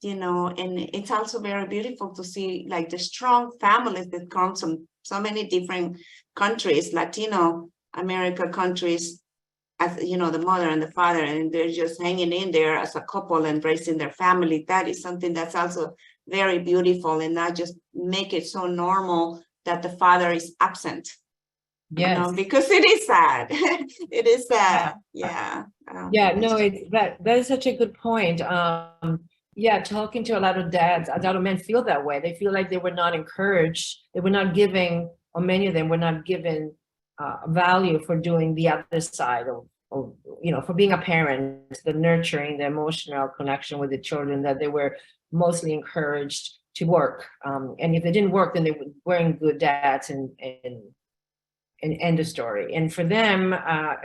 you know, and it's also very beautiful to see like the strong families that come from so many different countries, Latino America countries, as you know, the mother and the father, and they're just hanging in there as a couple and raising their family. That is something that's also very beautiful, and not just make it so normal that the father is absent. Yes. You know, because it is sad. It is sad. Yeah. Yeah, no, that is such a good point. Yeah, talking to a lot of dads, a lot of men feel that way. They feel like they were not encouraged. They were not giving, or many of them were not given value for doing the other side of, you know, for being a parent, the nurturing, the emotional connection with the children, that they were mostly encouraged to work. And if they didn't work, then they weren't good dads, and end of story. And for them,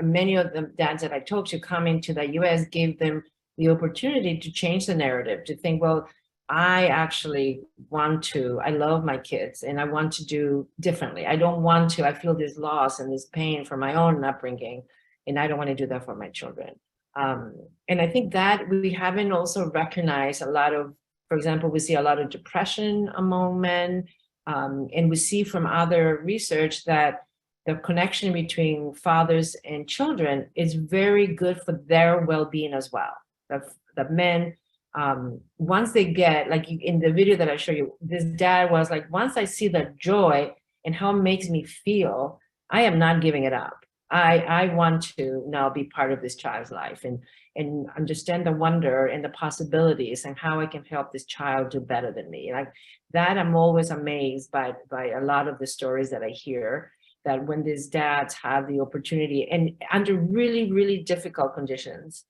many of the dads that I talked to coming to the US gave them the opportunity to change the narrative, to think, well, I actually want to, I love my kids and I want to do differently. I don't want to, I feel this loss and this pain from my own upbringing, and I don't want to do that for my children. And I think that we haven't also recognized a lot of, for example, we see a lot of depression among men, and we see from other research that the connection between fathers and children is very good for their well-being as well. The men, once they get, like in the video that I show you, this dad was like, once I see the joy and how it makes me feel, I am not giving it up. I want to now be part of this child's life and understand the wonder and the possibilities and how I can help this child do better than me. Like that, I'm always amazed by a lot of the stories that I hear, that when these dads have the opportunity and under really, really difficult conditions,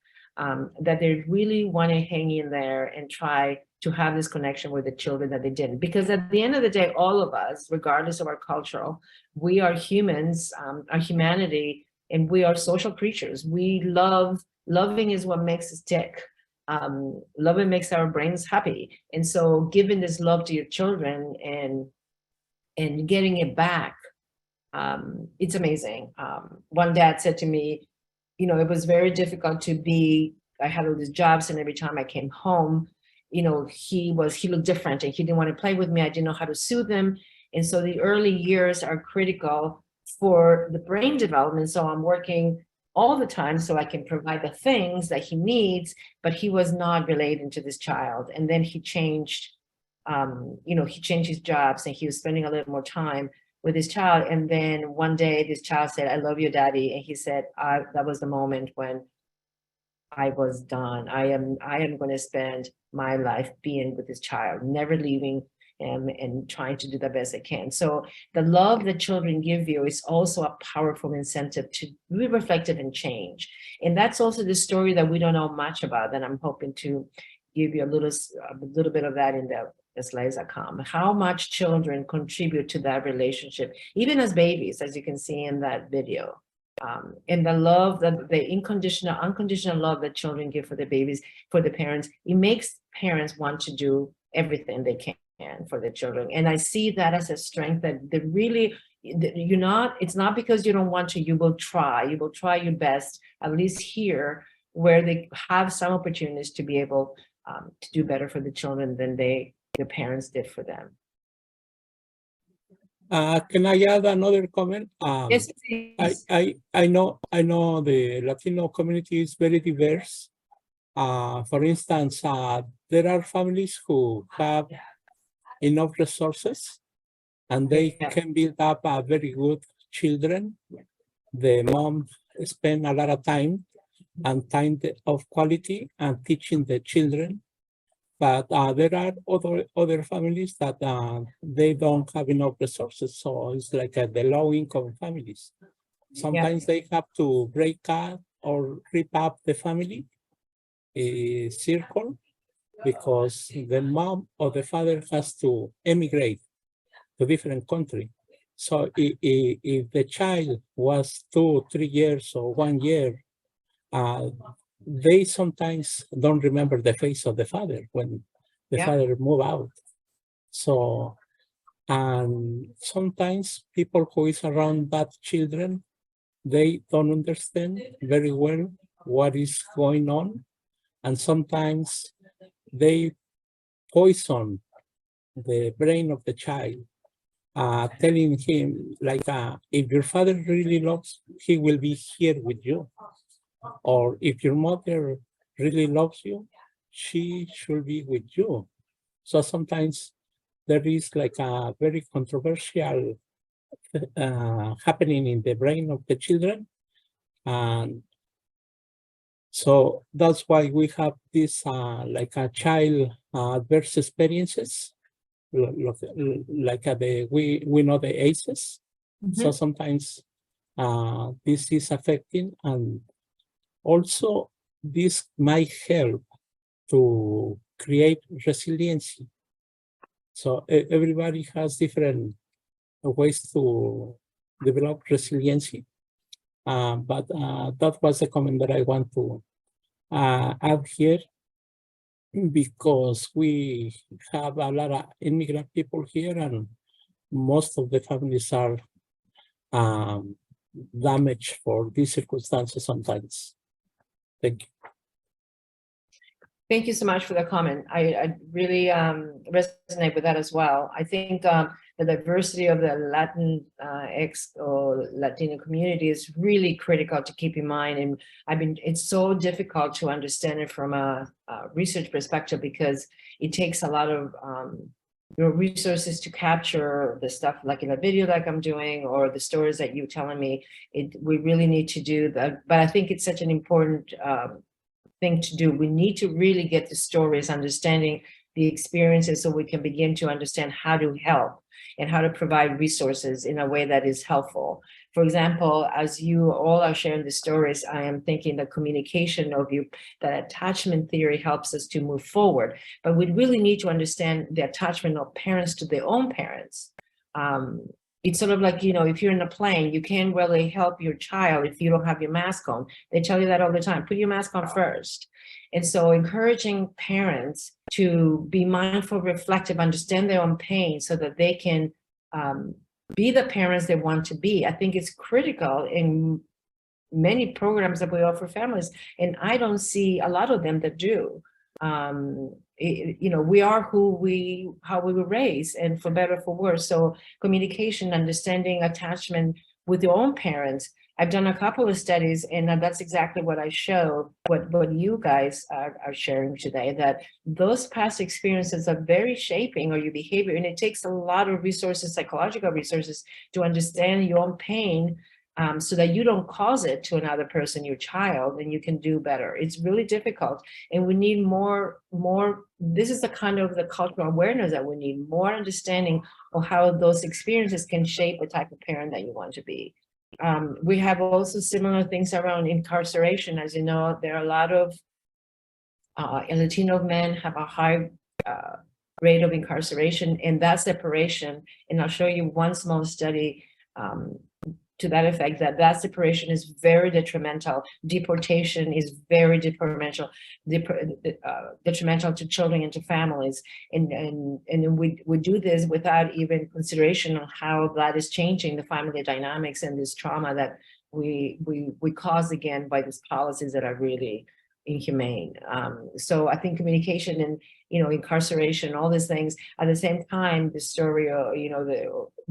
that they really want to hang in there and try to have this connection with the children that they didn't. Because at the end of the day, all of us, regardless of our cultural, we are humans, our humanity, and we are social creatures. We loving is what makes us tick. Loving makes our brains happy. And so giving this love to your children and getting it back, it's amazing. One dad said to me, you know, it was very difficult to be, I had all these jobs, and every time I came home, you know, he looked different and he didn't want to play with me. I didn't know how to soothe him. And so the early years are critical for the brain development. So I'm working all the time so I can provide the things that he needs, but he was not relating to this child. And then he changed, you know, he changed his jobs and he was spending a little more time with his child. And then one day this child said, "I love you, Daddy." And he said, that was the moment when I was done. I am going to spend my life being with this child, never leaving him and trying to do the best I can. So the love that children give you is also a powerful incentive to be reflective and change. And that's also the story that we don't know much about, and I'm hoping to give you a little bit of that in the slides that come. How much children contribute to that relationship, even as babies, as you can see in that video. And the love, that the unconditional love that children give for their babies, for the parents, it makes parents want to do everything they can for their children. And I see that as a strength, that they really, it's not because you don't want to, you will try your best, at least here, where they have some opportunities to be able to do better for the children than their parents did for them. Can I add another comment? Yes, please. I know the Latino community is very diverse. For instance, there are families who have enough resources and they can build up very good children. The mom spend a lot of time and time of quality and teaching the children. But there are other families that they don't have enough resources. So it's like the low-income families. Sometimes they have to break up or rip up the family a circle because the mom or the father has to emigrate to different country. So if the child was 2, 3 years or 1 year, they sometimes don't remember the face of the father when the father move out. So, and sometimes people who is around that children, they don't understand very well what is going on. And sometimes they poison the brain of the child, telling him like, if your father really loves, he will be here with you. Or if your mother really loves you, she should be with you. So sometimes there is like a very controversial happening in the brain of the children. And so that's why we have this like a child adverse experiences, like we know the ACEs. So sometimes this is affecting, and also this might help to create resiliency. So everybody has different ways to develop resiliency. But that was a comment that I want to add here, because we have a lot of immigrant people here, and most of the families are damaged for these circumstances sometimes. Thank you. Thank you so much for the comment. I really resonate with that as well. I think the diversity of the Latin or Latino community is really critical to keep in mind. And it's so difficult to understand it from a research perspective, because it takes a lot of resources to capture the stuff, like in a video like I'm doing, or the stories that you're telling me. We really need to do that. But I think it's such an important thing to do. We need to really get the stories, understanding the experiences, so we can begin to understand how to help and how to provide resources in a way that is helpful. For example, as you all are sharing the stories, I am thinking the communication of you, that attachment theory helps us to move forward. But we really need to understand the attachment of parents to their own parents. It's sort of like, if you're in a plane, you can't really help your child if you don't have your mask on. They tell you that all the time, put your mask on first. And so encouraging parents to be mindful, reflective, understand their own pain, so that they can be the parents they want to be. I think it's critical in many programs that we offer families, and I don't see a lot of them that do. We are how we were raised, and for better or for worse. So communication, understanding attachment with your own parents. I've done a couple of studies, and that's exactly what I show, what you guys are sharing today, that those past experiences are very shaping of your behavior. And it takes a lot of resources, psychological resources, to understand your own pain, so that you don't cause it to another person, your child, and you can do better. It's really difficult. And we need more, this is the kind of the cultural awareness that we need, more understanding of how those experiences can shape the type of parent that you want to be. We have also similar things around incarceration. As you know, there are a lot of Latino men have a high rate of incarceration, and that separation, and I'll show you one small study to that effect, that separation is very detrimental. Deportation is very detrimental to children and to families. And we do this without even consideration on how that is changing the family dynamics and this trauma that we cause, again, by these policies that are really inhumane. So I think communication and incarceration, all these things, at the same time, the story of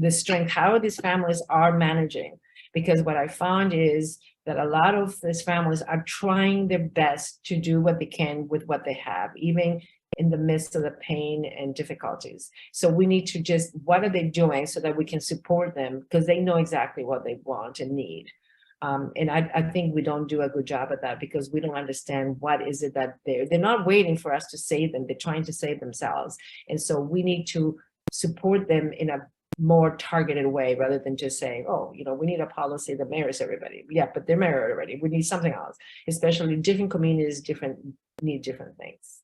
the strength, how these families are managing. Because what I found is that a lot of these families are trying their best to do what they can with what they have, even in the midst of the pain and difficulties. So we need to just, what are they doing so that we can support them, because they know exactly what they want and need. And I think we don't do a good job at that, because we don't understand what is it that they're not waiting for us to save them. They're trying to save themselves. And so we need to support them in a more targeted way rather than just saying, oh, we need a policy that mirrors everybody. Yeah, but they're married already. We need something else, especially different communities, need different things.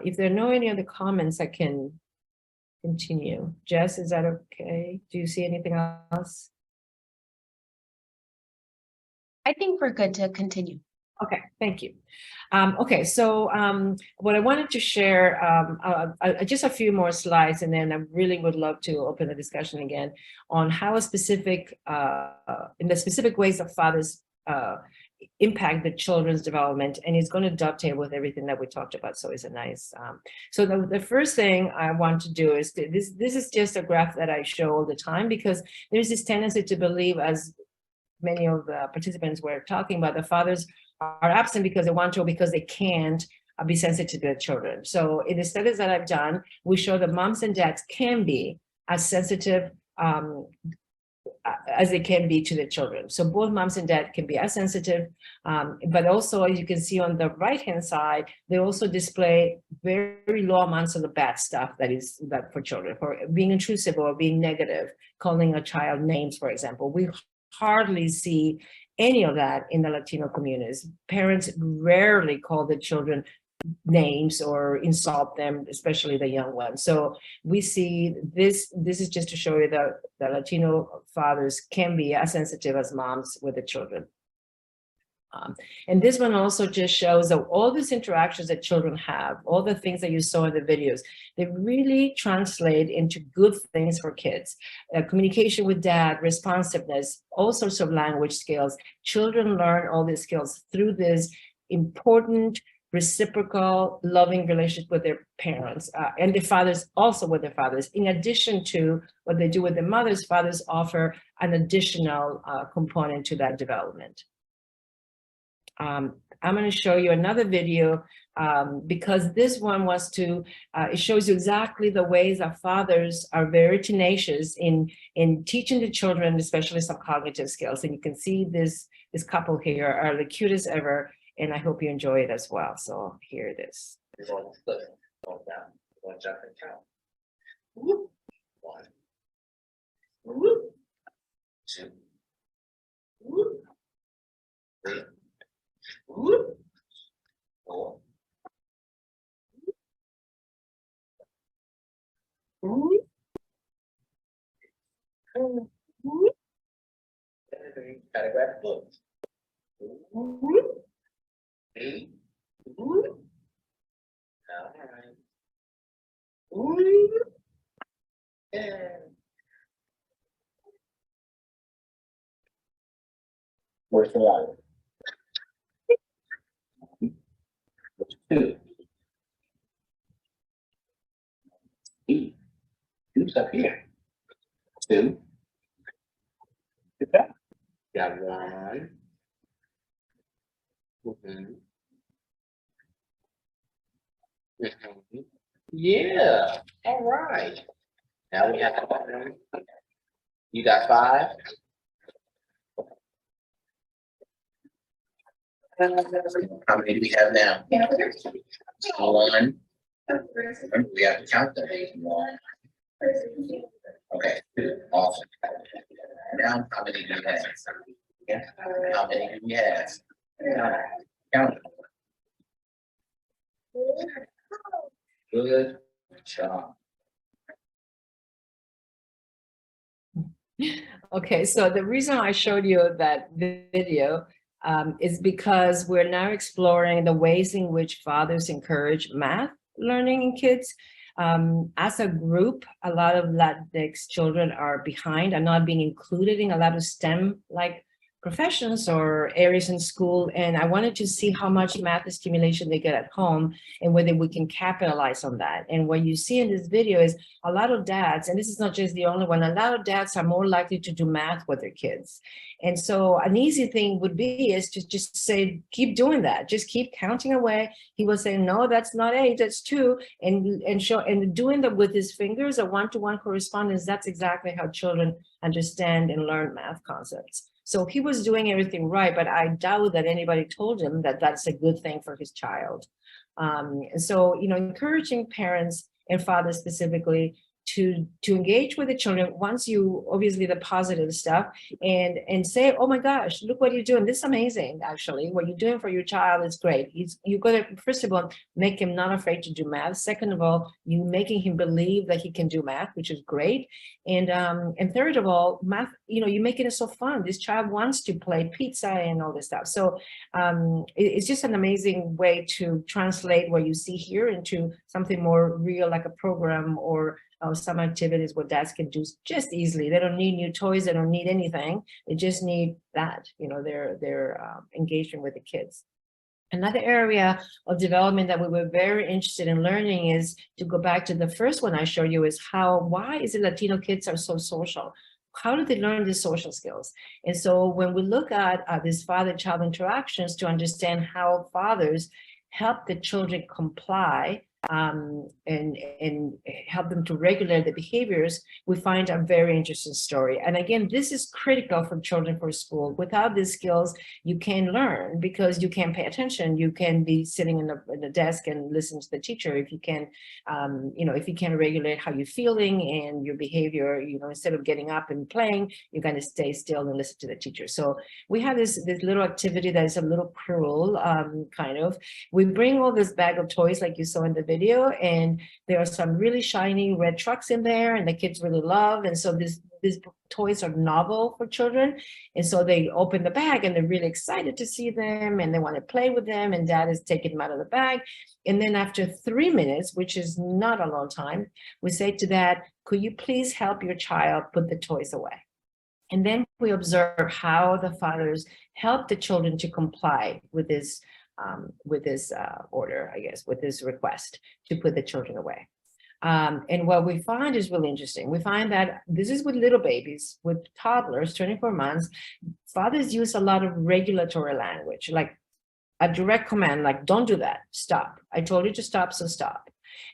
If there are no any other comments, I can continue. Jess, is that okay? Do you see anything else? I think we're good to continue. Okay, thank you. Okay, so what I wanted to share, just a few more slides, and then I really would love to open the discussion again on how in the specific ways that fathers impact the children's development, and it's going to dovetail with everything that we talked about. So it's a nice. So the first thing I want to do is this is just a graph that I show all the time, because there's this tendency to believe, as many of the participants were talking about, the fathers are absent because they want to or because they can't be sensitive to their children. So in the studies that I've done, we show that moms and dads can be as sensitive as they can be to their children. So both moms and dad can be as sensitive, but also, as you can see on the right-hand side, they also display very low amounts of the bad stuff that for children, for being intrusive or being negative, calling a child names, for example. We hardly see any of that in the Latino communities. Parents rarely call the children names or insult them, especially the young ones. So we see this is just to show you that the Latino fathers can be as sensitive as moms with the children. And this one also just shows that all these interactions that children have, all the things that you saw in the videos, they really translate into good things for kids. Communication with dad, responsiveness, all sorts of language skills. Children learn all these skills through this important, reciprocal, loving relationship with their parents, and the fathers also with their fathers. In addition to what they do with their mothers, fathers offer an additional component to that development. I'm going to show you another video because this one was it shows you exactly the ways that fathers are very tenacious in teaching the children, especially some cognitive skills. And you can see this couple here are the cutest ever, and I hope you enjoy it as well. So here it is. You're going to flip, going down, you're going to jump and count. Whoop. 1, whoop. 2, whoop. 3, whoop. 4, whoop. Whoop. Gotta grab the book. Whoop. 8, whoop. All right. Whoop. And where's the water? 2. 2's up here. 2. Good job. Got 1. Yeah. All right. Now we have. You got 5. How many do we have now? 1. We have to count them. 1. Okay. 2. Awesome. Now, how many do we have? Yeah. How many do we have? Count. Good job. Okay, so the reason I showed you that video is because we're now exploring the ways in which fathers encourage math learning in kids. As a group, a lot of Latinx children are behind and not being included in a lot of STEM-like professions or areas in school. And I wanted to see how much math stimulation they get at home and whether we can capitalize on that. And what you see in this video is a lot of dads, and this is not just the only one, a lot of dads are more likely to do math with their kids. And so an easy thing would be is to just say, keep doing that. Just keep counting away. He was saying, no, that's not 8, that's 2. And doing that with his fingers, a one-to-one correspondence, that's exactly how children understand and learn math concepts. So he was doing everything right, but I doubt that anybody told him that that's a good thing for his child. And so, encouraging parents and fathers specifically to engage with the children once you obviously the positive stuff and say, oh my gosh, look what you're doing. This is amazing. Actually, what you're doing for your child is great. You're going to, first of all, make him not afraid to do math. Second of all, you making him believe that he can do math, which is great. And third of all, math, you're making it so fun. This child wants to play pizza and all this stuff. So it's just an amazing way to translate what you see here into something more real, like a program or some activities where dads can do just easily. They don't need new toys. They don't need anything. They just need that, their engagement with the kids. Another area of development that we were very interested in learning is to go back to the first one I showed you is why is it Latino kids are so social? How do they learn these social skills? And so when we look at these father-child interactions to understand how fathers help the children comply and help them to regulate the behaviors, we find a very interesting story. And again, this is critical for children for school. Without these skills, you can't learn because you can't pay attention. You can be sitting in the desk and listen to the teacher. If you can, if you can regulate how you're feeling and your behavior, instead of getting up and playing, you're going to stay still and listen to the teacher. So we have this little activity that is a little cruel, kind of. We bring all this bag of toys like you saw in the video, and there are some really shiny red trucks in there and the kids really love. And so these toys are novel for children. And so they open the bag and they're really excited to see them and they want to play with them, and dad is taking them out of the bag. And then after 3 minutes, which is not a long time, we say to dad, could you please help your child put the toys away? And then we observe how the fathers help the children to comply with this order, I guess, with this request to put the children away. And what we find is really interesting. We find that this is with little babies, with toddlers, 24 months, fathers use a lot of regulatory language, like a direct command, like, don't do that, stop. I told you to stop, so stop.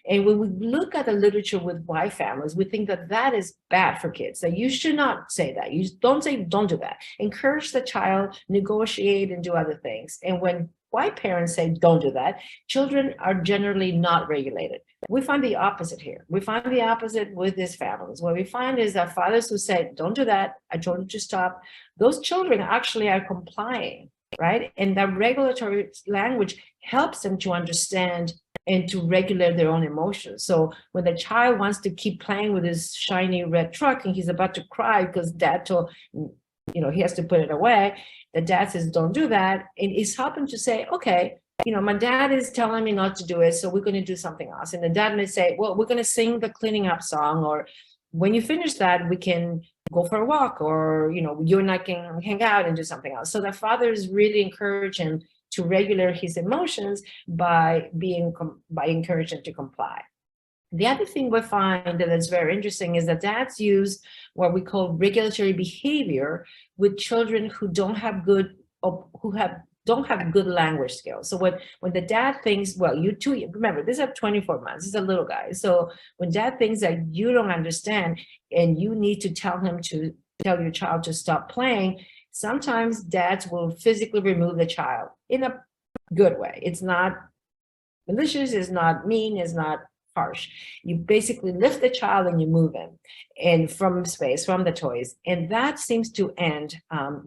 And when we look at the literature with white families, we think that that is bad for kids, that you should not say that. You don't say, don't do that. Encourage the child, negotiate and do other things. And when white parents say, don't do that, children are generally not regulated. We find the opposite here. We find the opposite with these families. What we find is that fathers who say, don't do that, I told you to stop, those children actually are complying, right? And that regulatory language helps them to understand and to regulate their own emotions. So when the child wants to keep playing with his shiny red truck and he's about to cry because dad told, he has to put it away, the dad says, don't do that. And it's helping to say, okay, my dad is telling me not to do it, so we're going to do something else. And the dad may say, well, we're going to sing the cleaning up song, or when you finish that, we can go for a walk, or, you're not going to hang out and do something else. So the father is really encouraging to regulate his emotions by encouraging to comply. The other thing we find that is very interesting is that dads use what we call regulatory behavior with children who don't have good language skills. So when the dad thinks, well, you too, remember, these are 24 months, this is a little guy. So when dad thinks that you don't understand and you need to tell your child to stop playing, sometimes dads will physically remove the child in a good way. It's not malicious, it's not mean, it's not harsh. You basically lift the child and you move him and from space, from the toys. And that seems to end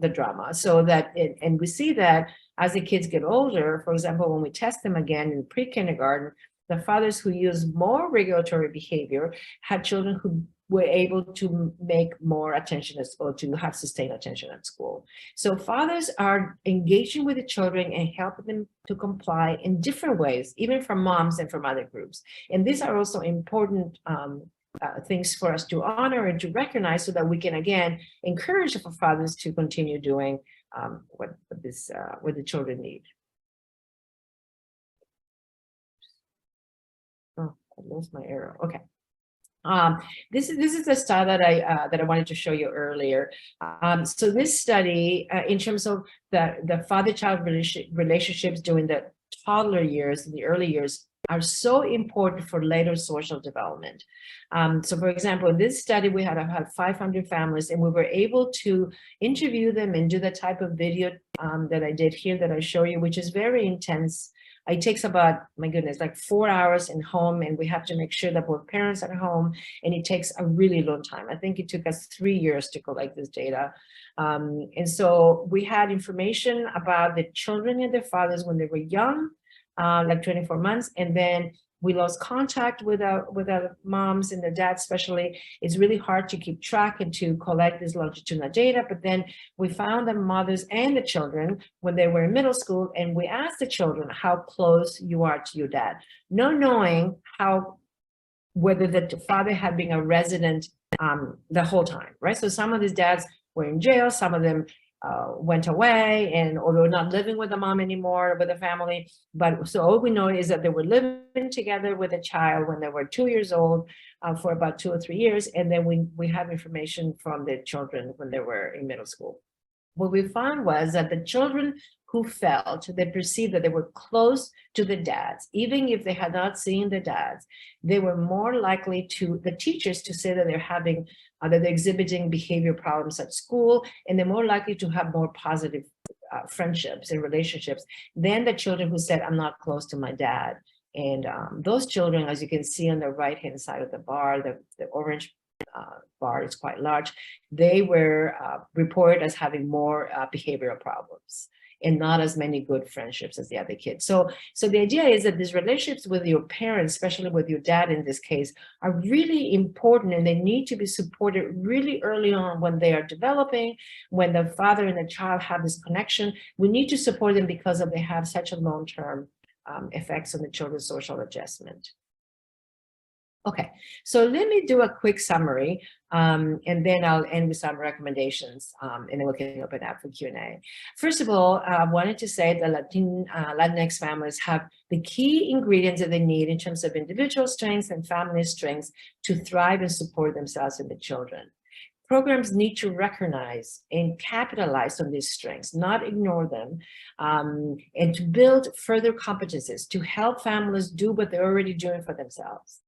the drama. So that, and we see that as the kids get older, for example, when we test them again in pre-kindergarten, the fathers who use more regulatory behavior had children who were able to make more attention or to have sustained attention at school. So fathers are engaging with the children and helping them to comply in different ways, even from moms and from other groups. And these are also important things for us to honor and to recognize so that we can, again, encourage our fathers to continue doing what the children need. Oh, I lost my arrow. Okay. This is the study that I wanted to show you earlier. So this study, in terms of the father-child relationships during the toddler years, the early years, are so important for later social development. So for example, in this study, we had 500 families, and we were able to interview them and do the type of video that I did here that I show you, which is very intense It takes about, my goodness, like 4 hours in home, and we have to make sure that both parents are home, and it takes a really long time. I think it took us 3 years to collect this data. And so we had information about the children and their fathers when they were young, like 24 months, and then we lost contact with our moms and their dads especially. It's really hard to keep track and to collect this longitudinal data, but then we found the mothers and the children when they were in middle school, and we asked the children how close you are to your dad, not knowing whether the father had been a resident the whole time, right? So some of these dads were in jail, some of them went away, or they were not living with the mom anymore, with the family. But so all we know is that they were living together with a child when they were 2 years old for about 2 or 3 years. And then we have information from the children when they were in middle school. What we found was that the children who felt, they perceived that they were close to the dads, even if they had not seen the dads, they were more likely to, the teachers, to say that that they're exhibiting behavior problems at school, and they're more likely to have more positive friendships and relationships than the children who said, I'm not close to my dad. And those children, as you can see on the right-hand side of the bar, the orange bar is quite large, they were reported as having more behavioral problems and not as many good friendships as the other kids. So the idea is that these relationships with your parents, especially with your dad in this case, are really important, and they need to be supported really early on when they are developing, when the father and the child have this connection. We need to support them because they have such a long-term effects on the children's social adjustment. Okay, so let me do a quick summary, and then I'll end with some recommendations, and then we can open up for Q&A. First of all, I wanted to say that Latinx families have the key ingredients that they need in terms of individual strengths and family strengths to thrive and support themselves and the children. Programs need to recognize and capitalize on these strengths, not ignore them, and to build further competencies to help families do what they're already doing for themselves.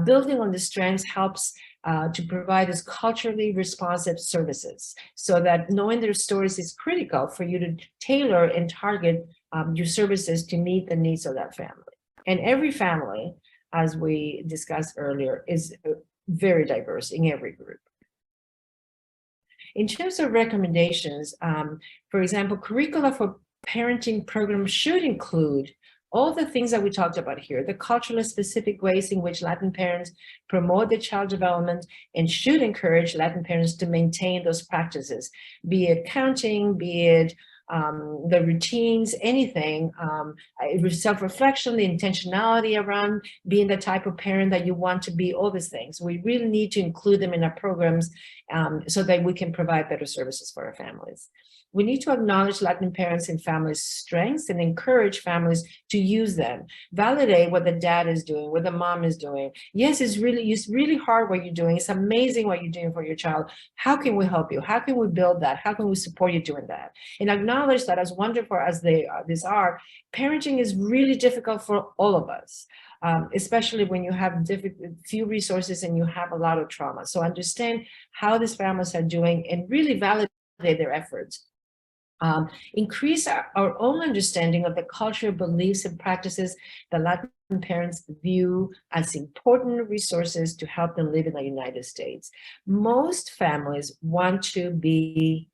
Building on the strengths helps to provide us culturally responsive services, so that knowing their stories is critical for you to tailor and target your services to meet the needs of that family. And every family, as we discussed earlier, is very diverse in every group. In terms of recommendations, for example, curricula for parenting programs should include all the things that we talked about here, the culturally specific ways in which Latin parents promote their child development, and should encourage Latin parents to maintain those practices, be it counting, be it the routines, anything, self-reflection, the intentionality around being the type of parent that you want to be, all these things. We really need to include them in our programs so that we can provide better services for our families. We need to acknowledge Latin parents and families' strengths and encourage families to use them. Validate what the dad is doing, what the mom is doing. Yes, it's really hard what you're doing. It's amazing what you're doing for your child. How can we help you? How can we build that? How can we support you doing that? And acknowledge that as wonderful as these are, parenting is really difficult for all of us. Especially when you have few resources and you have a lot of trauma. So understand how these families are doing and really validate their efforts. Increase our own understanding of the cultural beliefs and practices that Latin parents view as important resources to help them live in the United States. Most families want to be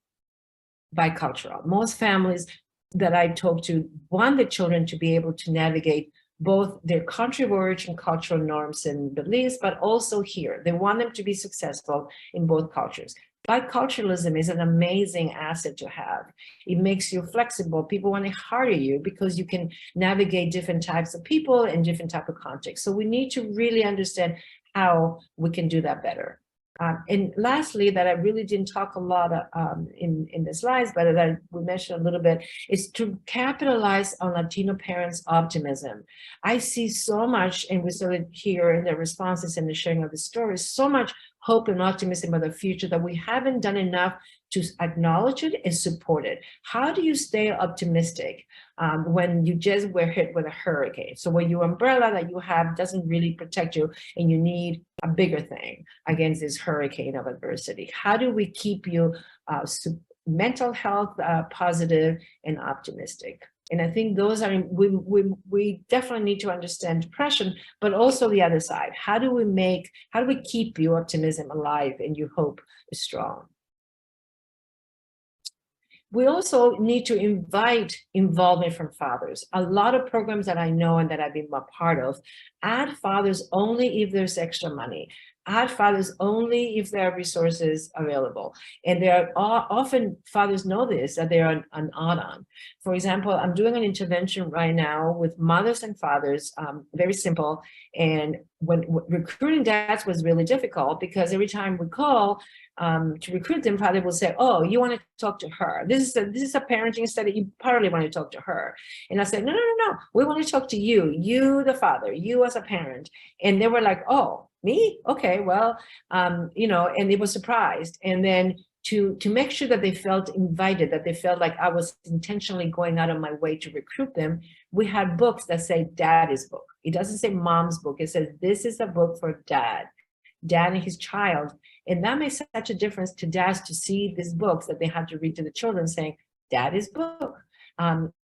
bicultural. Most families that I talk to want the children to be able to navigate both their country of origin cultural norms and beliefs, but also here. They want them to be successful in both cultures. Biculturalism is an amazing asset to have. It makes you flexible. People want to hire you because you can navigate different types of people and different type of contexts. So we need to really understand how we can do that better. And lastly, that I really didn't talk a lot in the slides, but that we mentioned a little bit, is to capitalize on Latino parents' optimism. I see so much, and we saw it here in the responses and the sharing of the stories, so much hope and optimism about the future that we haven't done enough to acknowledge it and support it. How do you stay optimistic when you just were hit with a hurricane? So when your umbrella that you have doesn't really protect you and you need a bigger thing against this hurricane of adversity. How do we keep you mental health positive and optimistic? And I think those are, we definitely need to understand depression, but also the other side. How do we keep your optimism alive and your hope strong? We also need to invite involvement from fathers. A lot of programs that I know and that I've been a part of add fathers only if there's extra money, add fathers only if there are resources available. And there are often fathers know this, that they are an add-on. For example, I'm doing an intervention right now with mothers and fathers, very simple. And when recruiting dads was really difficult, because every time we call, to recruit them, father will say, oh, you want to talk to her. This is a parenting study. You probably want to talk to her. And I said, no. We want to talk to you, the father, you as a parent. And they were like, oh, me? Okay, well, and they were surprised. And then to make sure that they felt invited, that they felt like I was intentionally going out of my way to recruit them, we had books that say daddy's book. It doesn't say mom's book. It says, this is a book for dad and his child. And that makes such a difference to dads to see these books that they have to read to the children saying, daddy's book.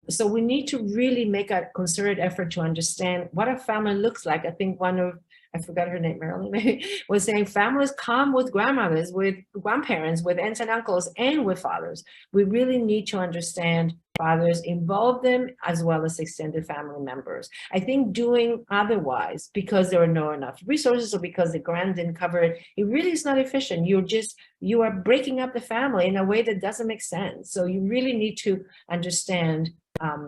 So we need to really make a concerted effort to understand what a family looks like. I think I forgot her name, Marilyn, maybe, was saying families come with grandmothers, with grandparents, with aunts and uncles, and with fathers. We really need to understand fathers, involve them, as well as extended family members. I think doing otherwise, because there are not enough resources or because the grant didn't cover it, it really is not efficient. You are breaking up the family in a way that doesn't make sense. So you really need to understand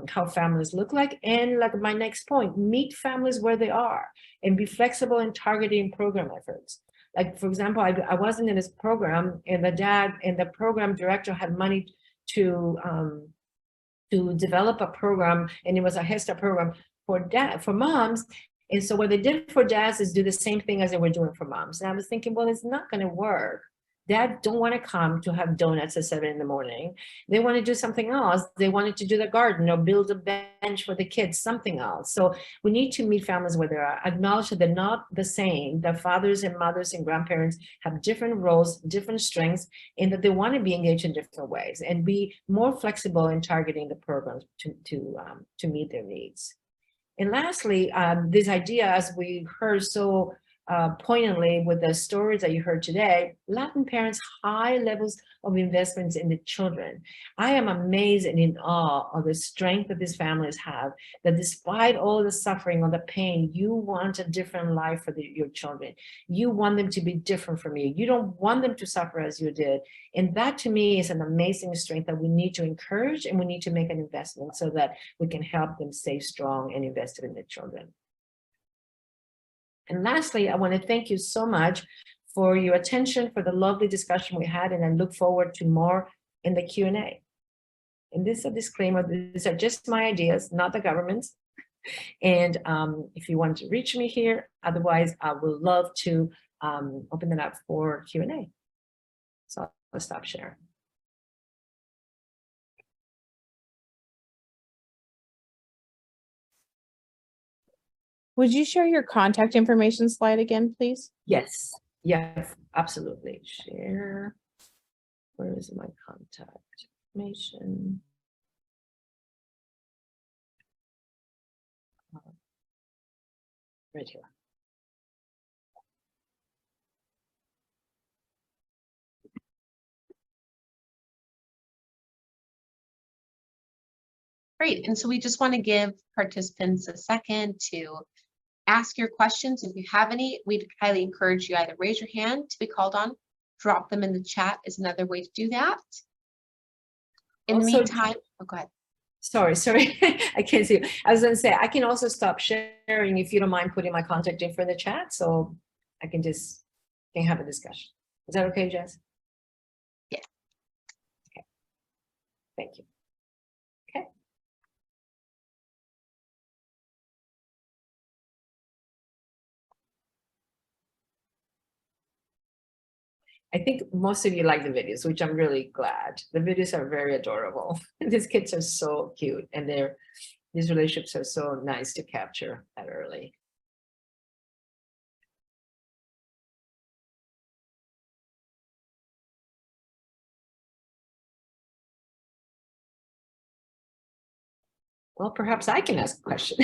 how families look like. And like my next point, meet families where they are and be flexible in targeting program efforts. Like, for example, I wasn't in this program, and the dad and the program director had money to develop a program, and it was a Head Start program for moms. And so what they did for dads is do the same thing as they were doing for moms. And I was thinking, well, it's not going to work. Dads don't want to come to have donuts at 7 a.m. They want to do something else. They wanted to do the garden or build a bench for the kids, something else. So we need to meet families where they are, acknowledge that they're not the same, that fathers and mothers and grandparents have different roles, different strengths, and that they want to be engaged in different ways, and be more flexible in targeting the programs to meet their needs. And lastly, this idea, as we heard so poignantly with the stories that you heard today, Latin parents, high levels of investments in the children. I am amazed and in awe of the strength that these families have, that despite all the suffering or the pain, you want a different life for your children. You want them to be different from you. You don't want them to suffer as you did. And that to me is an amazing strength that we need to encourage, and we need to make an investment so that we can help them stay strong and invested in their children. And lastly, I want to thank you so much for your attention, for the lovely discussion we had, and I look forward to more in the Q&A. And this is a disclaimer, these are just my ideas, not the government's. And if you want to reach me here, otherwise I would love to open it up for Q&A. So I'll stop sharing. Would you share your contact information slide again, please? Yes, absolutely. Share. Where is my contact information? Right here. Great. And so we just want to give participants a second to ask your questions. If you have any, we'd highly encourage you either raise your hand to be called on, drop them in the chat is another way to do that. In the meantime, go ahead. Sorry, I can't see you. I was going to say, I can also stop sharing if you don't mind putting my contact info in the chat, so I can have a discussion. Is that okay, Jess? Yeah. Okay. Thank you. Okay. I think most of you like the videos, which I'm really glad. The videos are very adorable. These kids are so cute, and these relationships are so nice to capture that early. Well, perhaps I can ask a question.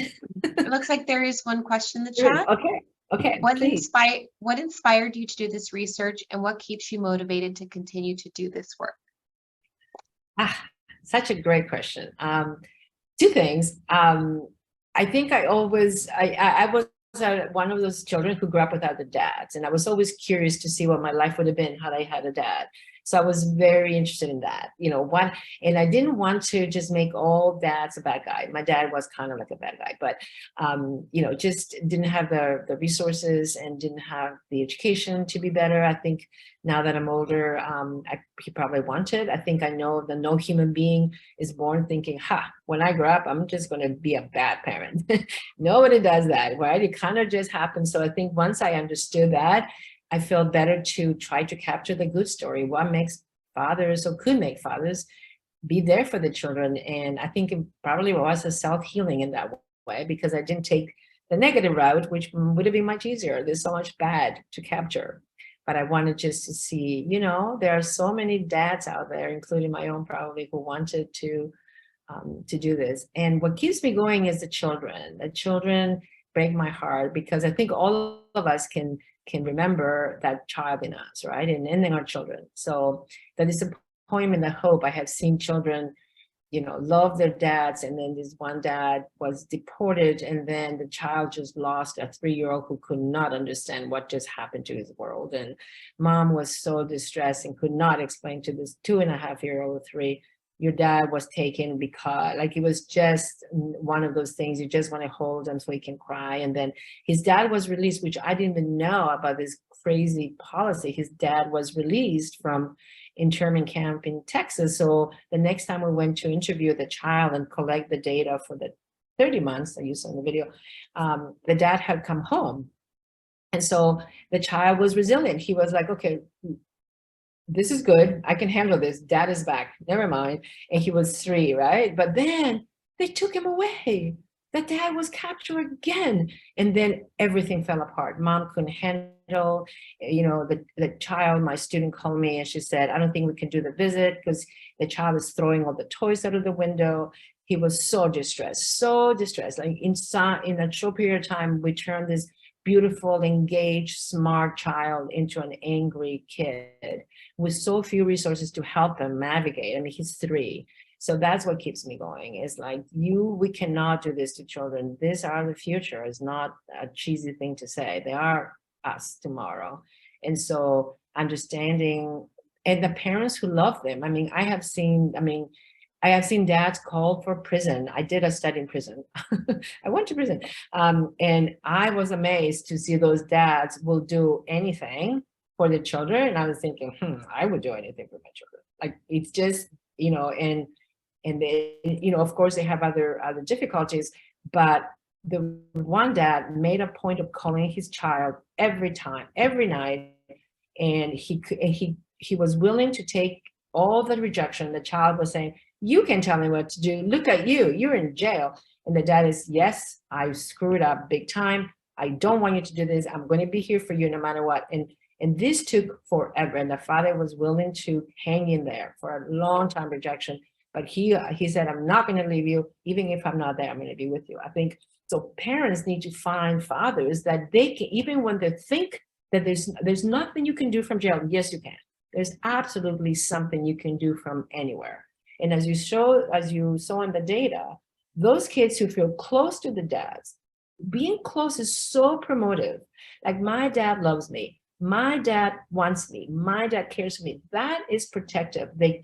It looks like there is one question in the Good. chat. Okay, What please. what inspired you to do this research, and what keeps you motivated to continue to do this work? Such a great question. Two things. I think I was one of those children who grew up without the dads, and I was always curious to see what my life would have been had I had a dad. So I was very interested in that, and I didn't want to just make all dads a bad guy. My dad was kind of like a bad guy, but just didn't have the resources and didn't have the education to be better. I think now that I'm older, he probably wanted. I think I know that no human being is born thinking, when I grow up, I'm just going to be a bad parent. Nobody does that, right? It kind of just happens. So I think once I understood that, I felt better to try to capture the good story. What makes fathers, or could make fathers, be there for the children? And I think it probably was a self-healing in that way, because I didn't take the negative route, which would have been much easier. There's so much bad to capture. But I wanted just to see, there are so many dads out there, including my own probably, who wanted to do this. And what keeps me going is the children. The children break my heart, because I think all of us can remember that child in us, right? And in our children. So the disappointment, the hope, I have seen children, love their dads, and then this one dad was deported, and then the child just lost a 3-year-old who could not understand what just happened to his world. And mom was so distressed and could not explain to this 2.5-year-old, 3, your dad was taken because, it was just one of those things you just want to hold him so he can cry. And then his dad was released, which I didn't even know about this crazy policy. His dad was released from internment camp in Texas. So the next time we went to interview the child and collect the data for the 30 months that you saw in the video, the dad had come home. And so the child was resilient. He was like, okay, this is good. I can handle this. Dad is back. Never mind. And he was 3, right? But then they took him away. The dad was captured again. And then everything fell apart. Mom couldn't handle, the child. My student called me and she said, I don't think we can do the visit because the child is throwing all the toys out of the window. He was so distressed. Like in a short period of time, we turned this beautiful, engaged, smart child into an angry kid with so few resources to help him navigate. I mean, he's 3. So that's what keeps me going. Is like, we cannot do this to children. These are the future. It's not a cheesy thing to say. They are us tomorrow. And so understanding, and the parents who love them. I mean, I have seen dads called for prison. I did a study in prison. I went to prison. And I was amazed to see those dads will do anything for the children. And I was thinking, I would do anything for my children. Like, it's just, and they, of course they have other difficulties, but the one dad made a point of calling his child every night. And he was willing to take all the rejection. The child was saying, you can tell me what to do. Look at you, you're in jail. And the dad is, yes, I screwed up big time. I don't want you to do this. I'm going to be here for you no matter what. And this took forever. And the father was willing to hang in there for a long time, rejection. But he said, I'm not going to leave you. Even if I'm not there, I'm going to be with you. I think so. Parents need to find fathers that they can, even when they think that there's nothing you can do from jail. Yes, you can. There's absolutely something you can do from anywhere. And as you saw in the data, those kids who feel close to the dads, being close is so promotive. Like, my dad loves me. My dad wants me. My dad cares for me. That is protective. They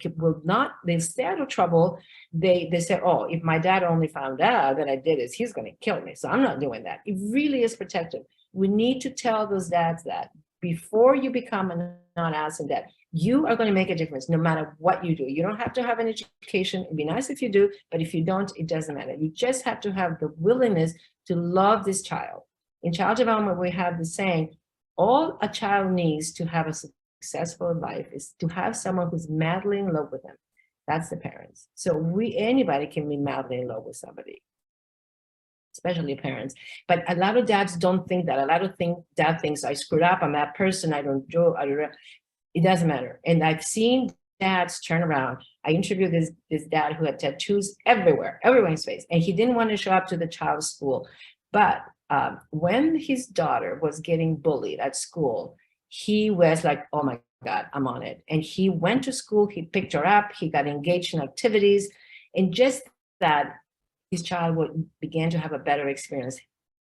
stay out of trouble. They say, oh, if my dad only found out that I did this, he's going to kill me. So I'm not doing that. It really is protective. We need to tell those dads that before you become a non-adolescent dad, you are going to make a difference no matter what you do. You don't have to have an education. It'd be nice if you do, but if you don't, it doesn't matter. You just have to have the willingness to love this child. In child development, we have the saying, all a child needs to have a successful life is to have someone who's madly in love with them. That's the parents. So anybody can be madly in love with somebody, especially parents. But a lot of dads don't think that. A lot of dad thinks, I screwed up, I'm that person, I don't do, it doesn't matter. And I've seen dads turn around. I interviewed this dad who had tattoos everywhere in his face, and he didn't want to show up to the child's school. But when his daughter was getting bullied at school, he was like, oh my God, I'm on it. And he went to school, he picked her up, he got engaged in activities, and just that his child began to have a better experience.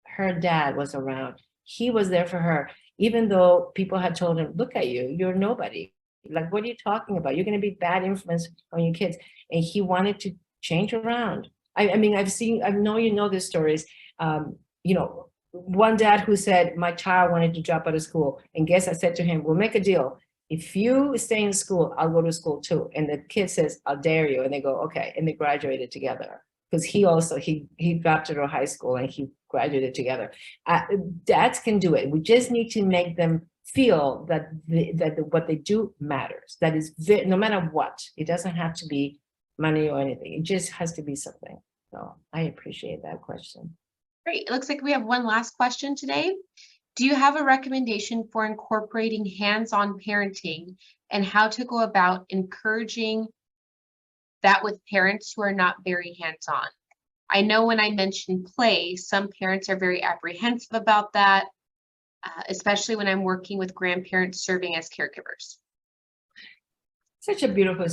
Her dad was around. He was there for her, even though people had told him, look at you, you're nobody. Like, what are you talking about? You're going to be bad influence on your kids. And he wanted to change around. I mean, I know you know these stories. You know, one dad who said, my child wanted to drop out of school. And guess I said to him, we'll make a deal. If you stay in school, I'll go to school too. And the kid says, I'll dare you. And they go, okay. And they graduated together. Because he dropped out of high school and he graduated together. Dads can do it. We just need to make them feel that what they do matters. That is, no matter what, it doesn't have to be money or anything. It just has to be something. So I appreciate that question. Great. It looks like we have one last question today. Do you have a recommendation for incorporating hands-on parenting and how to go about encouraging that with parents who are not very hands-on? I know when I mentioned play, some parents are very apprehensive about that, especially when I'm working with grandparents serving as caregivers. Such a beautiful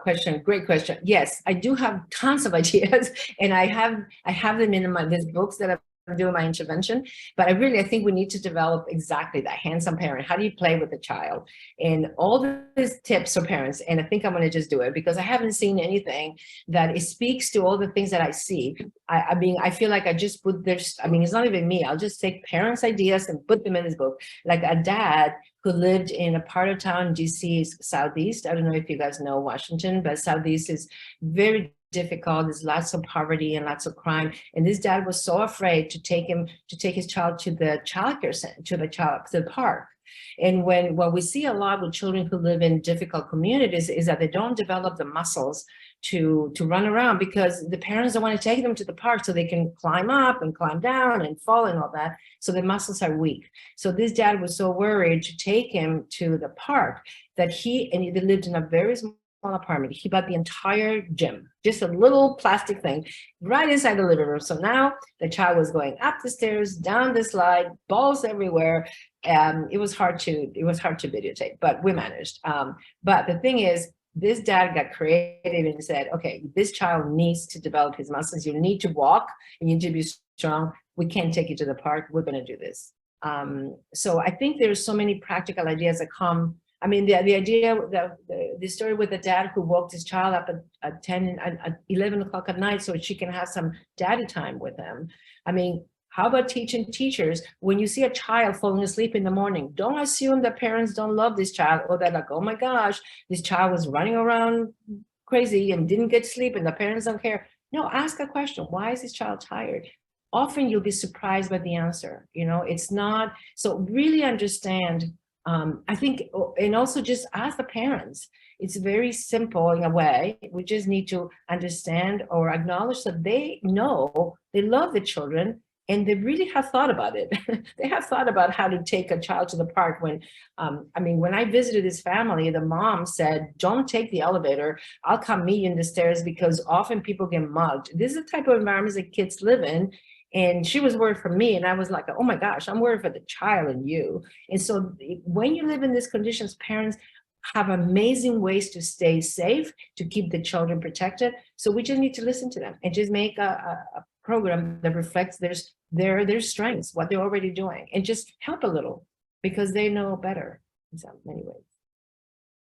question. Great question. Yes, I do have tons of ideas, and I have them in these books that I'm doing my intervention. But I think we need to develop exactly that hands-on parent. How do you play with the child? And all these tips for parents. And I think I'm going to just do it because I haven't seen anything that it speaks to all the things that I see. I mean, I feel like I just put this. I mean, it's not even me. I'll just take parents' ideas and put them in this book. Like a dad who lived in a part of town, DC, Southeast. I don't know if you guys know Washington, but Southeast is very difficult. There's lots of poverty and lots of crime. And this dad was so afraid to take his child to the childcare center, to the park. And what we see a lot with children who live in difficult communities is that they don't develop the muscles to run around because the parents don't want to take them to the park so they can climb up and climb down and fall and all that. So the muscles are weak. So this dad was so worried to take him to the park that he lived in a very small apartment. He bought the entire gym, just a little plastic thing right inside the living room. So now the child was going up the stairs, down the slide, balls everywhere. It was hard to videotape, but we managed. But the thing is, this dad got creative and said, okay, this child needs to develop his muscles. You need to walk, you need to be strong. We can't take you to the park. We're going to do this. So I think there's so many practical ideas that come. I mean, the idea, the story with the dad who woke his child up at 11 o'clock at night so she can have some daddy time with him. I mean, how about teaching teachers, when you see a child falling asleep in the morning, don't assume that parents don't love this child or they're like, oh my gosh, this child was running around crazy and didn't get sleep and the parents don't care. No, ask a question. Why is this child tired? Often you'll be surprised by the answer. You know, it's not, so really understand. I think, and also just ask the parents. It's very simple in a way. We just need to understand or acknowledge that they know they love the children and they really have thought about it. They have thought about how to take a child to the park. When, I mean, when I visited this family, the mom said, don't take the elevator. I'll come meet you in the stairs because often people get mugged. This is the type of environments that kids live in. And she was worried for me. And I was like, oh my gosh, I'm worried for the child and you. And so when you live in these conditions, parents have amazing ways to stay safe, to keep the children protected. So we just need to listen to them and just make a program that reflects their strengths, what they're already doing, and just help a little because they know better in so many ways.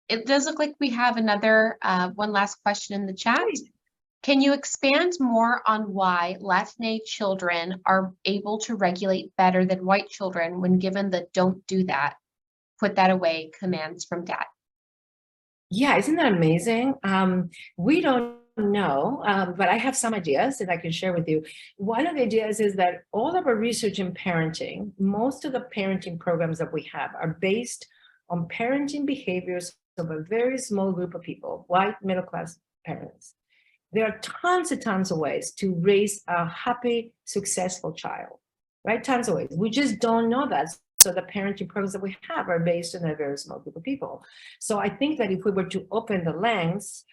It does look like we have another one last question in the chat. Can you expand more on why Latine children are able to regulate better than white children when given the don't do that, put that away commands from dad? Yeah, isn't that amazing? We don't know, but I have some ideas that I can share with you. One of the ideas is that all of our research in parenting, most of the parenting programs that we have are based on parenting behaviors of a very small group of people, white middle-class parents. There are tons and tons of ways to raise a happy, successful child, right? Tons of ways. We just don't know that. most of the parenting programs that we have are based on a very small group of people. So I think that if we were to open the lens,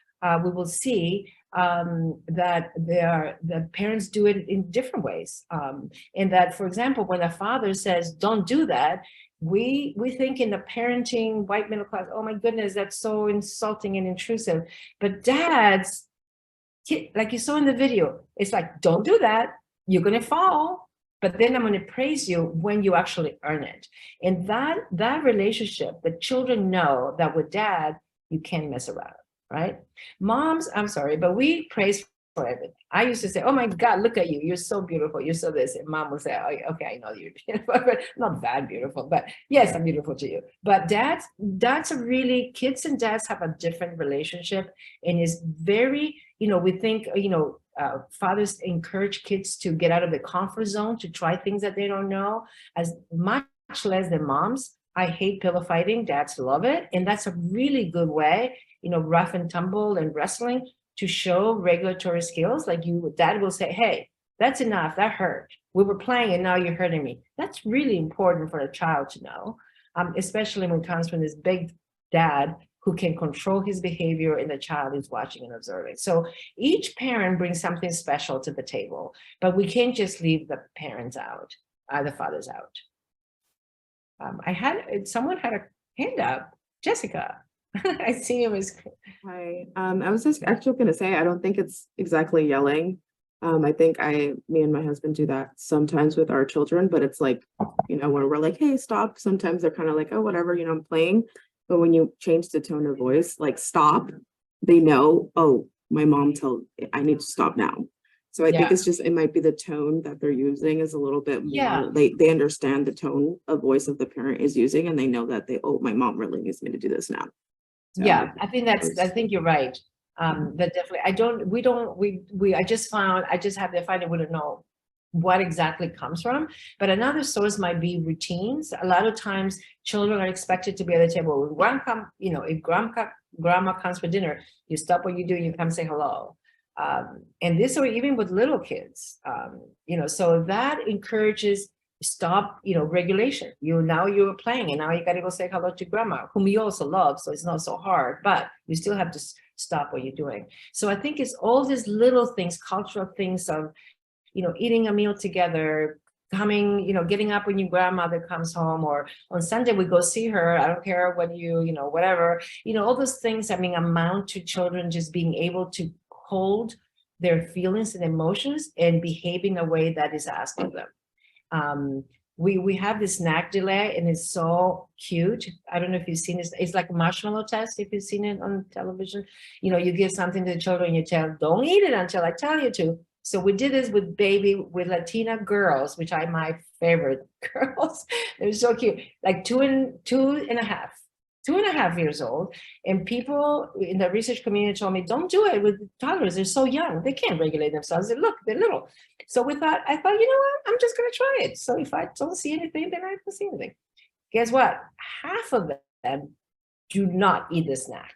we will see that the parents do it in different ways. And that, for example, when a father says, don't do that, we think in the parenting white middle class, oh my goodness, that's so insulting and intrusive. But dads, like you saw in the video, it's like, don't do that, you're going to fall, but then I'm going to praise you when you actually earn it. And that relationship, the children know that with dad, you can't mess around, right? Moms, I'm sorry, but we praise for everything. I used to say, oh my God, look at you, you're so beautiful, you're so this. And mom would say, oh, okay, I know you're beautiful, but not that beautiful, but yes, I'm beautiful to you. But dads a really, kids and dads have a different relationship, and is very, we think, fathers encourage kids to get out of the comfort zone, to try things that they don't know, as much less than moms. I hate pillow fighting, dads love it. And that's a really good way, rough and tumble and wrestling, to show regulatory skills. Like dad will say, hey, that's enough, that hurt. We were playing and now you're hurting me. That's really important for a child to know, especially when it comes from this big dad who can control his behavior and the child is watching and observing. So each parent brings something special to the table, but we can't just leave the parents out, the fathers out. Someone had a hand up, Jessica. I see him as. Hi, I was just actually going to say, I don't think it's exactly yelling. I think me and my husband do that sometimes with our children, but it's like, when we're like, hey, stop. Sometimes they're kind of like, oh, whatever, I'm playing. But when you change the tone of voice, like stop, they know, oh, my mom I need to stop now. So I think it's just, it might be the tone that they're using is a little bit more, they understand the tone of voice of the parent is using, and they know that my mom really needs me to do this now. So, I think you're right. That definitely, I just have to find it, we don't know what exactly comes from, but another source might be routines. A lot of times children are expected to be at the table. When if grandma comes for dinner, you stop what you do, you come say hello. And this, or even with little kids, so that encourages regulation. You're playing, and now you got to go say hello to grandma, whom you also love. So it's not so hard, but you still have to stop what you're doing. So I think it's all these little things, cultural things of, eating a meal together, coming, getting up when your grandmother comes home, or on Sunday we go see her. I don't care what whatever, all those things, amount to children just being able to hold their feelings and emotions and behave in a way that is asked of them. We have this snack delay, and it's so cute. I don't know if you've seen this. It's like a marshmallow test. If you've seen it on television, you give something to the children, you tell, don't eat it until I tell you to. So we did this with Latina girls, which are my favorite girls. They're so cute, like two and a half years old. And people in the research community told me, don't do it with toddlers. They're so young. They can't regulate themselves. They're little. So I thought, you know what? I'm just going to try it. So if I don't see anything, then I don't see anything. Guess what? Half of them do not eat the snack.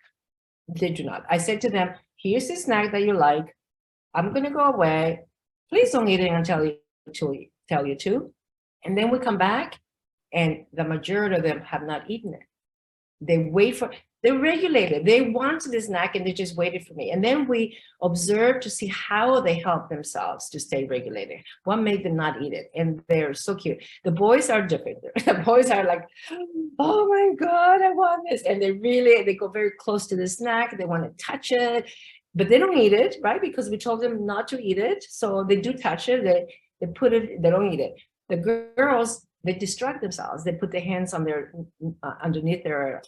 They do not. I said to them, here's the snack that you like. I'm going to go away. Please don't eat it until I tell you to. And then we come back, and the majority of them have not eaten it. They're regulated. They wanted the snack and they just waited for me. And then we observed to see how they help themselves to stay regulated. What made them not eat it? And they're so cute. The boys are different. The boys are like, oh my God, I want this. And they go very close to the snack. They want to touch it, but they don't eat it, right? Because we told them not to eat it. So they do touch it. They put it, they don't eat it. The girls, they distract themselves. They put their hands on underneath their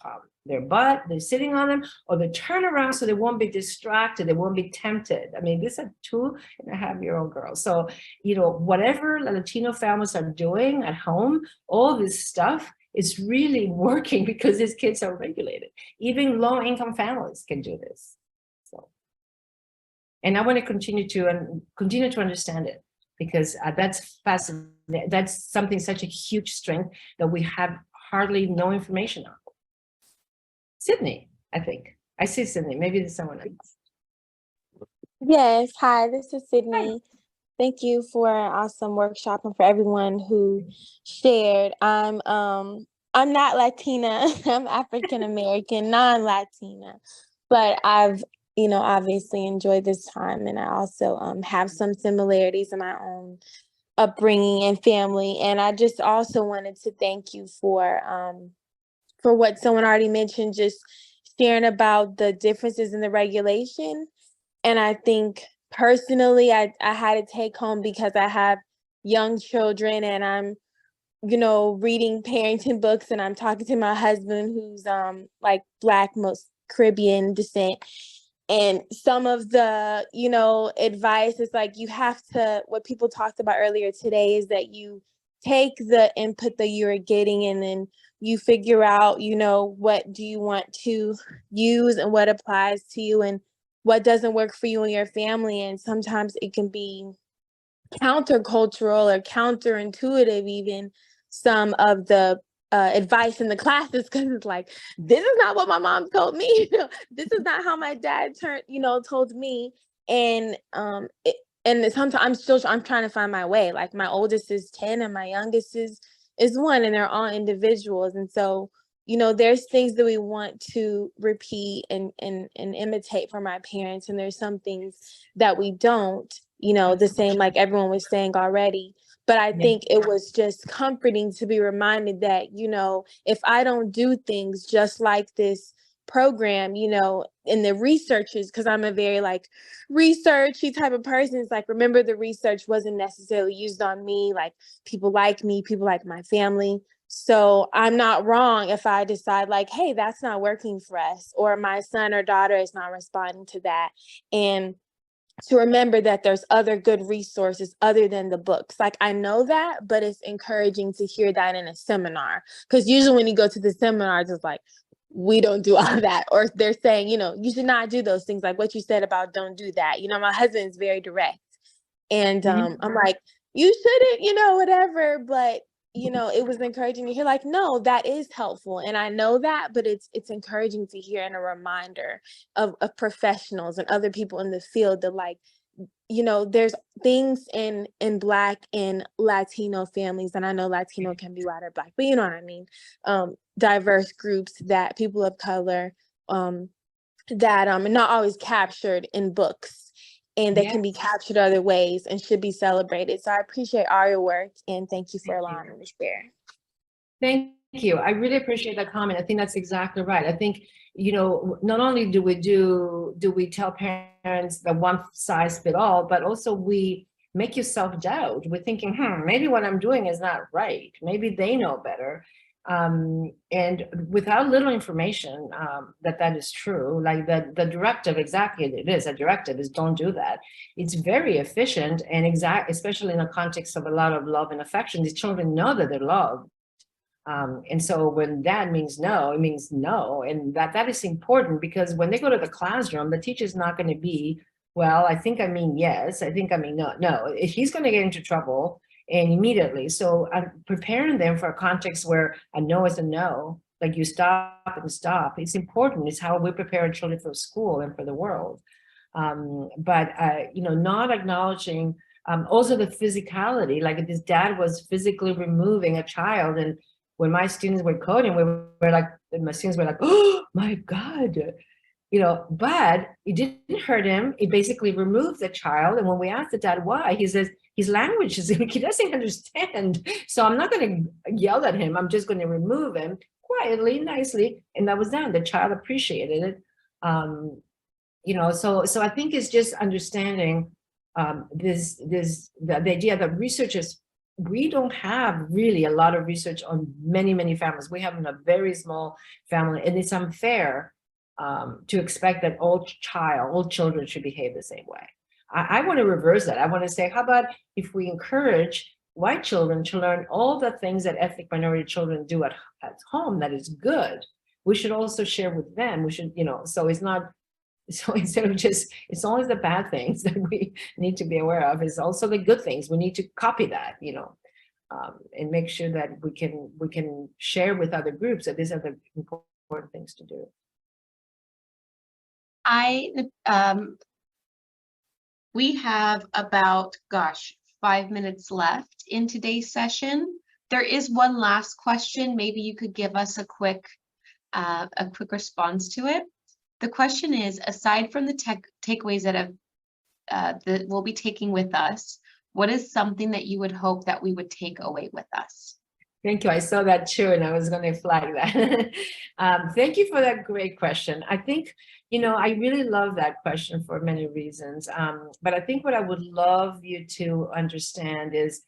butt. They're sitting on them, or they turn around so they won't be distracted. They won't be tempted. These are 2.5-year-old girls. So, whatever Latino families are doing at home, all this stuff is really working because these kids are regulated. Even low-income families can do this. So, and I want to continue to understand it, because that's fascinating. That's such a huge strength that we have hardly no information on. Sydney, I think. I see Sydney. Maybe there's someone else. Yes. Hi, this is Sydney. Thank you for an awesome workshop and for everyone who shared. I'm not Latina. I'm African American, non-Latina, but I've obviously enjoyed this time, and I also have some similarities in my own upbringing and family. And I just also wanted to thank you for what someone already mentioned, just sharing about the differences in the regulation. And I think personally, I had to take home because I have young children and I'm, reading parenting books and I'm talking to my husband who's like Black, most Caribbean descent. And some of the, advice is like you have to, what people talked about earlier today is that you take the input that you're getting and then you figure out, what do you want to use and what applies to you and what doesn't work for you and your family. And sometimes it can be countercultural or counterintuitive, even some of the advice in the classes, because it's like, this is not what my mom told me. This is not how my dad told me. And and sometimes I'm trying to find my way. Like my oldest is 10 and my youngest is 1, and they're all individuals. And so, there's things that we want to repeat and imitate from our parents, and there's some things that we don't, the same like everyone was saying already. But I think it was just comforting to be reminded that, if I don't do things just like this program, in the researchers, because I'm a very like researchy type of person, it's like, remember, the research wasn't necessarily used on me, like people like me, people like my family. So I'm not wrong if I decide like, hey, that's not working for us, or my son or daughter is not responding to that. And to remember that there's other good resources other than the books. Like I know that, but it's encouraging to hear that in a seminar. Because usually when you go to the seminars, it's like, we don't do all that. Or they're saying, you should not do those things. Like what you said about don't do that. My husband is very direct. And I'm like, you shouldn't, whatever. But it was encouraging to hear like, no, that is helpful. And I know that, but it's encouraging to hear and a reminder of professionals and other people in the field that like, there's things in Black and Latino families, and I know Latino can be white or Black, but you know what I mean, diverse groups, that people of color, that are not always captured in books, and they can be captured other ways and should be celebrated. So I appreciate all your work, and thank you for allowing me to share. Thank you. I really appreciate that comment. I think that's exactly right. I think, not only do we tell parents that one size fit all, but also we make you self-doubt. We're thinking, maybe what I'm doing is not right. Maybe they know better. And without little information that is true, like the directive, exactly, it is a directive, is don't do that. It's very efficient and especially in the context of a lot of love and affection. These children know that they're loved. And so when that means no, it means no. And that is important, because when they go to the classroom, the teacher's not going to be, well, I think I mean yes, I think I mean no. No, he's going to get into trouble, and immediately. So I'm preparing them for a context where a no is a no, like you stop and stop. It's important. It's how we prepare our children for school and for the world. But not acknowledging also the physicality, like this dad was physically removing a child, and when my students were coding, my students were like, oh my God, but it didn't hurt him. It basically removed the child. And when we asked the dad why, he says, his language is, he doesn't understand. So I'm not going to yell at him. I'm just going to remove him quietly, nicely. And that was done. The child appreciated it. So I think it's just understanding the idea that researchers, we don't have really a lot of research on many, many families. We have a very small family, and it's unfair to expect that all children should behave the same way. I want to reverse that. I want to say, how about if we encourage white children to learn all the things that ethnic minority children do at home that is good? We should also share with them. We should, so it's not, so instead of just, it's always the bad things that we need to be aware of, is also the good things. We need to copy that, and make sure that we can share with other groups that these are the important things to do. I We have about, 5 minutes left in today's session. There is one last question. Maybe you could give us a quick response to it. The question is, aside from the takeaways that we'll be taking with us, what is something that you would hope that we would take away with us? Thank you. I saw that too, and I was going to flag that. Thank you for that great question. I think, I really love that question for many reasons. But I think what I would love you to understand is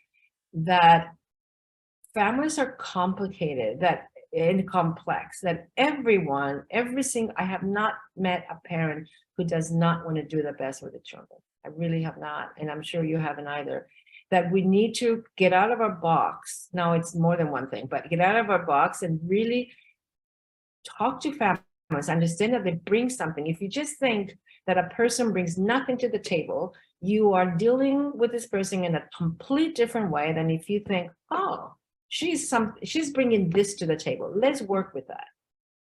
that families are complicated, and complex, that I have not met a parent who does not want to do the best for the children. I really have not, and I'm sure you haven't either. That we need to get out of our box. Now it's more than one thing, but get out of our box and really talk to families, understand that they bring something. If you just think that a person brings nothing to the table, you are dealing with this person in a complete different way than if you think, oh, she's bringing this to the table. Let's work with that.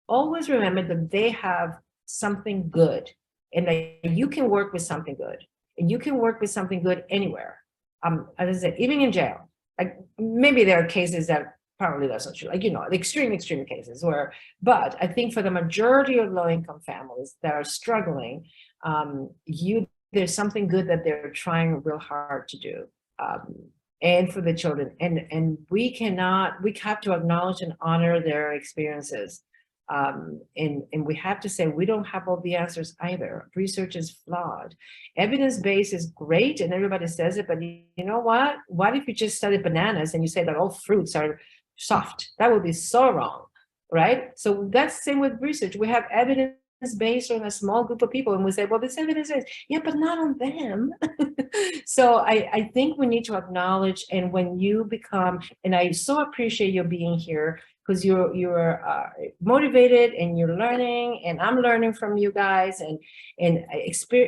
Always remember that they have something good and that you can work with something good, and you can work with something good anywhere. As I said, even in jail, like maybe there are cases that probably that's not true, the extreme cases but I think for the majority of low-income families that are struggling, there's something good that they're trying real hard to do. And for the children, and we have to acknowledge and honor their experiences. And we have to say we don't have all the answers either. Research is flawed. Evidence-based is great and everybody says it, but you know what? What if you just study bananas and you say that all fruits are soft? That would be so wrong, right? So that's the same with research. We have evidence based on a small group of people and we say, well, this evidence is, yeah, but not on them. So I think we need to acknowledge, and when you become, and I so appreciate you being here because you're motivated and you're learning, and I'm learning from you guys, and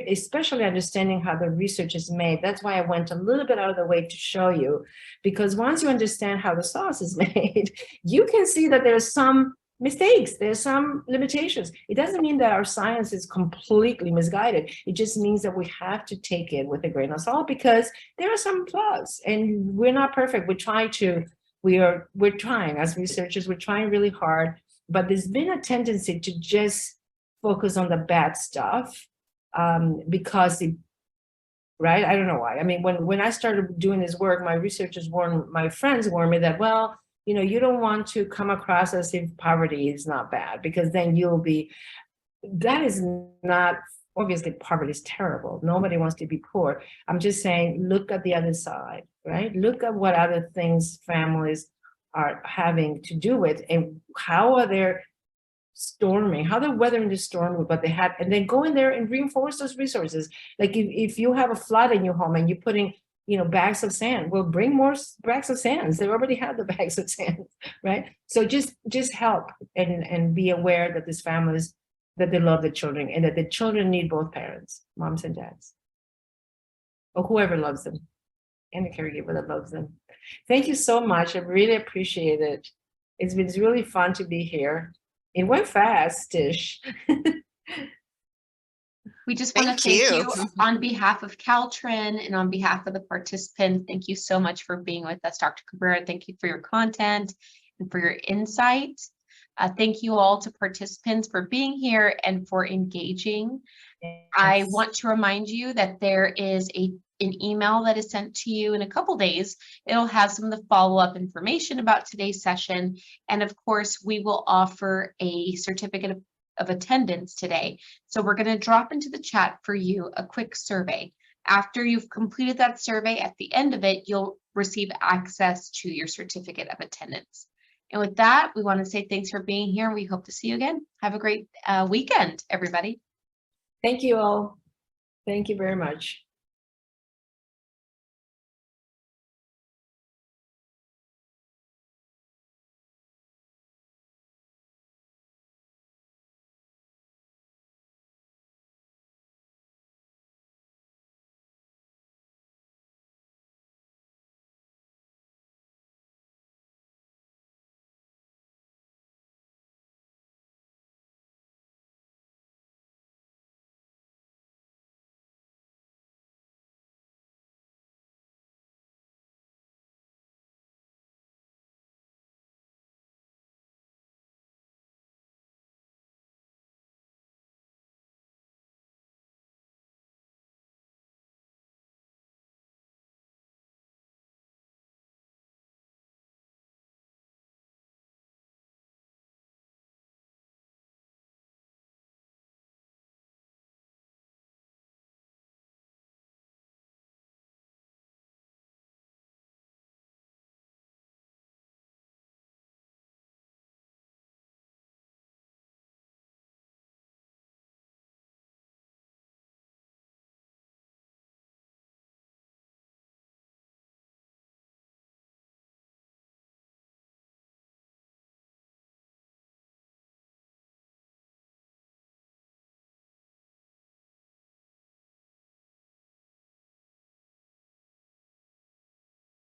especially understanding how the research is made. That's why I went a little bit out of the way to show you, because once you understand how the sauce is made, you can see that there's some mistakes, there's some limitations. It doesn't mean that our science is completely misguided. It just means that we have to take it with a grain of salt because there are some flaws and we're not perfect. We're trying as researchers, we're trying really hard, but there's been a tendency to just focus on the bad stuff because right? I don't know why. I mean, when I started doing this work, my friends warned me that, well, you don't want to come across as if poverty is not bad, because then that is not, obviously poverty is terrible. Nobody wants to be poor. I'm just saying, look at the other side, right? Look at what other things families are having to do with and how they're weathering the storm with what they had, and then go in there and reinforce those resources. Like if you have a flood in your home and you're putting bags of sand, well, bring more bags of sand. They already have the bags of sand, right? So just help and be aware that these families, that they love the children and that the children need both parents, moms and dads, or whoever loves them, and the caregiver that loves them. Thank you so much. I really appreciate it. It's been really fun to be here. It went fast-ish. We just want to thank you on behalf of Caltrin and on behalf of the participants. Thank you so much for being with us, Dr. Cabrera. Thank you for your content and for your insight. Thank you all to participants for being here and for engaging. Yes. I want to remind you that there is an email that is sent to you in a couple days. It'll have some of the follow-up information about today's session. And of course, we will offer a certificate of attendance today. So we're going to drop into the chat for you a quick survey. After you've completed that survey, at the end of it, you'll receive access to your certificate of attendance. And with that, we want to say thanks for being here. We hope to see you again. Have a great weekend, everybody. Thank you all. Thank you very much.